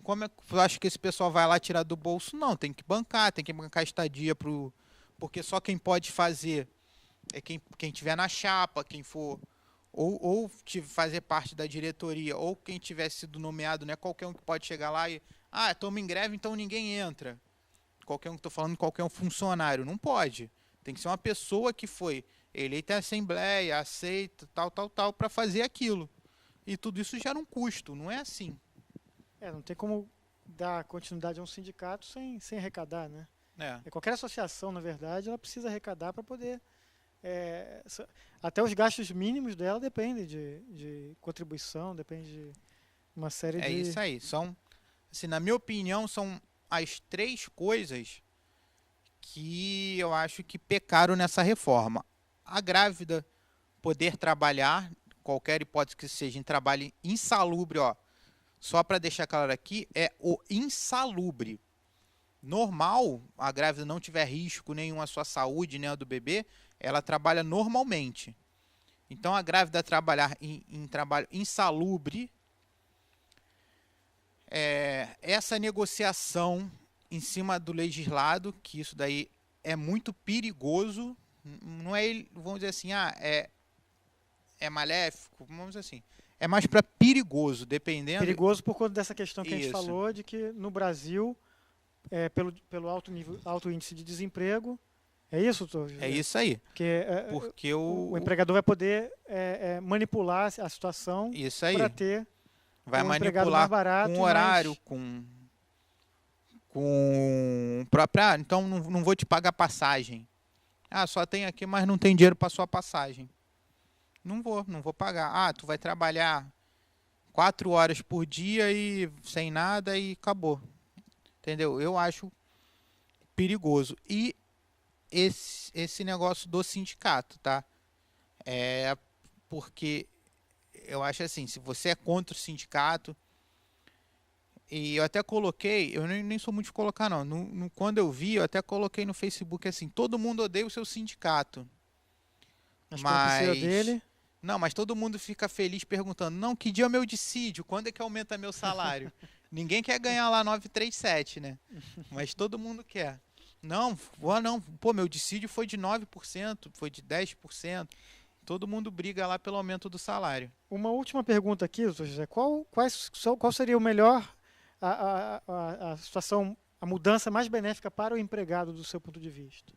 Como é que eu acho que esse pessoal vai lá tirar do bolso? Não, tem que bancar estadia porque só quem pode fazer é quem tiver na chapa, quem for ou fazer parte da diretoria, ou quem tiver sido nomeado, não é qualquer um que pode chegar lá e estamos em greve, então ninguém entra. Qualquer um que estou falando, qualquer um funcionário, não pode. Tem que ser uma pessoa que foi eleita em assembleia, aceita, tal, para fazer aquilo. E tudo isso gera um custo, não é assim. Não tem como dar continuidade a um sindicato sem arrecadar, né? Qualquer associação, na verdade, ela precisa arrecadar para poder até os gastos mínimos dela dependem de contribuição, depende de uma série de... É isso aí. Assim, na minha opinião, são as 3 coisas que eu acho que pecaram nessa reforma. A grávida poder trabalhar, qualquer hipótese que seja, em trabalho insalubre, ó, só para deixar claro aqui, é o insalubre. Normal, a grávida não tiver risco nenhum à sua saúde, nem à do bebê, ela trabalha normalmente. Então, a grávida trabalhar em trabalho insalubre, essa negociação em cima do legislado, que isso daí é muito perigoso, não é, vamos dizer assim, é maléfico, vamos dizer assim, é mais para perigoso, dependendo... Perigoso por conta dessa questão que a gente Isso. falou, de que no Brasil, pelo alto índice de desemprego, é isso, doutor José? É isso aí. Porque o empregador vai poder manipular a situação para ter vai um empregado mais barato com horário, com própria... então, não vou te pagar passagem. Só tem aqui, mas não tem dinheiro para sua passagem. Não vou pagar. Tu vai trabalhar 4 horas por dia e sem nada e acabou. Entendeu? Eu acho perigoso. E esse negócio do sindicato, tá? Porque eu acho assim, se você é contra o sindicato, e eu até coloquei, eu nem sou muito de colocar não, quando eu vi, eu até coloquei no Facebook assim, todo mundo odeia o seu sindicato. Mas dele... Não, mas todo mundo fica feliz perguntando, não, que dia é o meu dissídio? Quando é que aumenta meu salário? Ninguém quer ganhar lá 937, né? Mas todo mundo quer. Não, pô, meu dissídio foi de 9%, foi de 10%. Todo mundo briga lá pelo aumento do salário. Uma última pergunta aqui, doutor José. Qual seria o melhor, a situação, a mudança mais benéfica para o empregado do seu ponto de vista?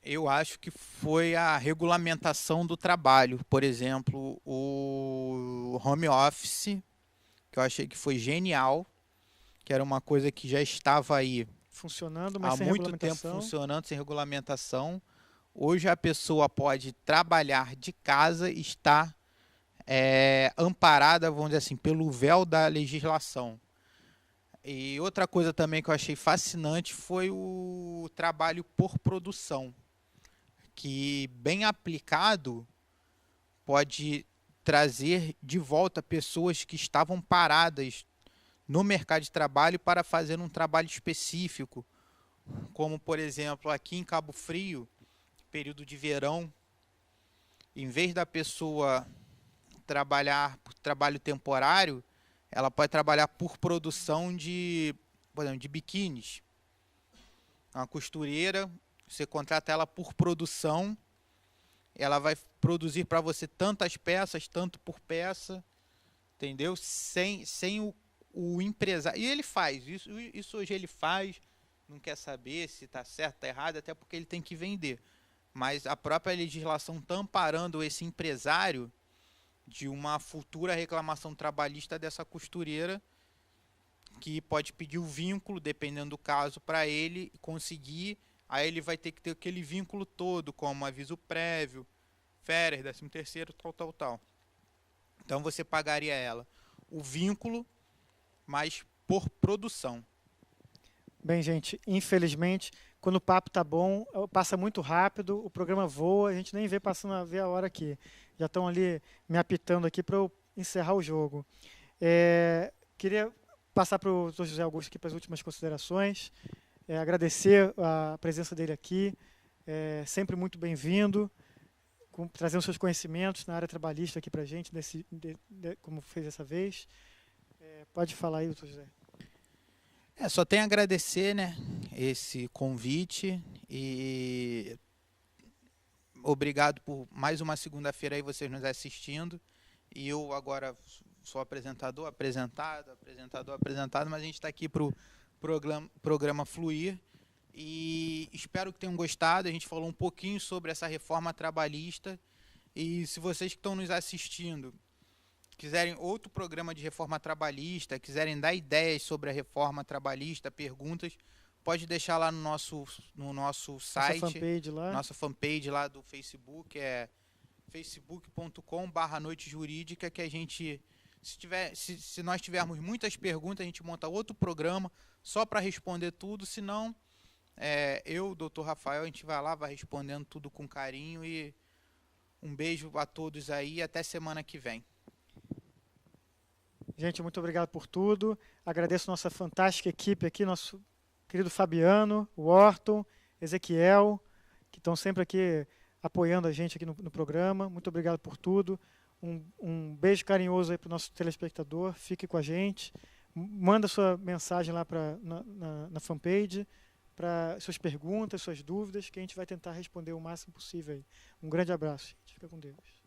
Eu acho que foi a regulamentação do trabalho. Por exemplo, o home office, que eu achei que foi genial, que era uma coisa que já estava aí funcionando, mas há muito tempo funcionando, sem regulamentação. Hoje a pessoa pode trabalhar de casa e estar amparada, vamos dizer assim, pelo véu da legislação. E outra coisa também que eu achei fascinante foi o trabalho por produção, que bem aplicado pode trazer de volta pessoas que estavam paradas no mercado de trabalho para fazer um trabalho específico, como por exemplo aqui em Cabo Frio, período de verão, em vez da pessoa trabalhar por trabalho temporário, ela pode trabalhar por produção por exemplo, de biquínis. Uma costureira, você contrata ela por produção, ela vai produzir para você tantas peças, tanto por peça, entendeu? Sem o empresário. E ele faz, isso hoje ele faz, não quer saber se está certo, está errado, até porque ele tem que vender. Mas a própria legislação está amparando esse empresário de uma futura reclamação trabalhista dessa costureira, que pode pedir o vínculo, dependendo do caso, para ele conseguir. Aí ele vai ter que ter aquele vínculo todo, como aviso prévio, férias, 13º, tal. Então você pagaria ela o vínculo, mas por produção. Bem, gente, infelizmente, quando o papo tá bom, passa muito rápido, o programa voa, a gente nem vê passando a ver a hora aqui. Já estão ali me apitando aqui para eu encerrar o jogo. Queria passar para o Dr. José Augusto aqui para as últimas considerações. Agradecer a presença dele aqui, sempre muito bem-vindo, trazendo seus conhecimentos na área trabalhista aqui para a gente, como fez dessa vez. Pode falar aí, doutor José. Só tenho a agradecer, né, esse convite e obrigado por mais uma segunda-feira aí vocês nos assistindo. E eu agora sou apresentado, mas a gente está aqui para o programa fluir e espero que tenham gostado. A gente falou um pouquinho sobre essa reforma trabalhista e se vocês que estão nos assistindo quiserem outro programa de reforma trabalhista, quiserem dar ideias sobre a reforma trabalhista, perguntas, pode deixar lá no nosso site, nossa fanpage lá do Facebook, é facebook.com/noite jurídica, que a gente, se nós tivermos muitas perguntas, a gente monta outro programa só para responder tudo, senão eu, Dr. Rafael, a gente vai lá, vai respondendo tudo com carinho, e um beijo a todos aí, até semana que vem. Gente, muito obrigado por tudo. Agradeço nossa fantástica equipe aqui, nosso querido Fabiano, o Orton, Ezequiel, que estão sempre aqui apoiando a gente aqui no programa. Muito obrigado por tudo. Um beijo carinhoso aí para o nosso telespectador. Fique com a gente. Manda sua mensagem lá na fanpage, para suas perguntas, suas dúvidas, que a gente vai tentar responder o máximo possível aí. Um grande abraço, gente. Fica com Deus.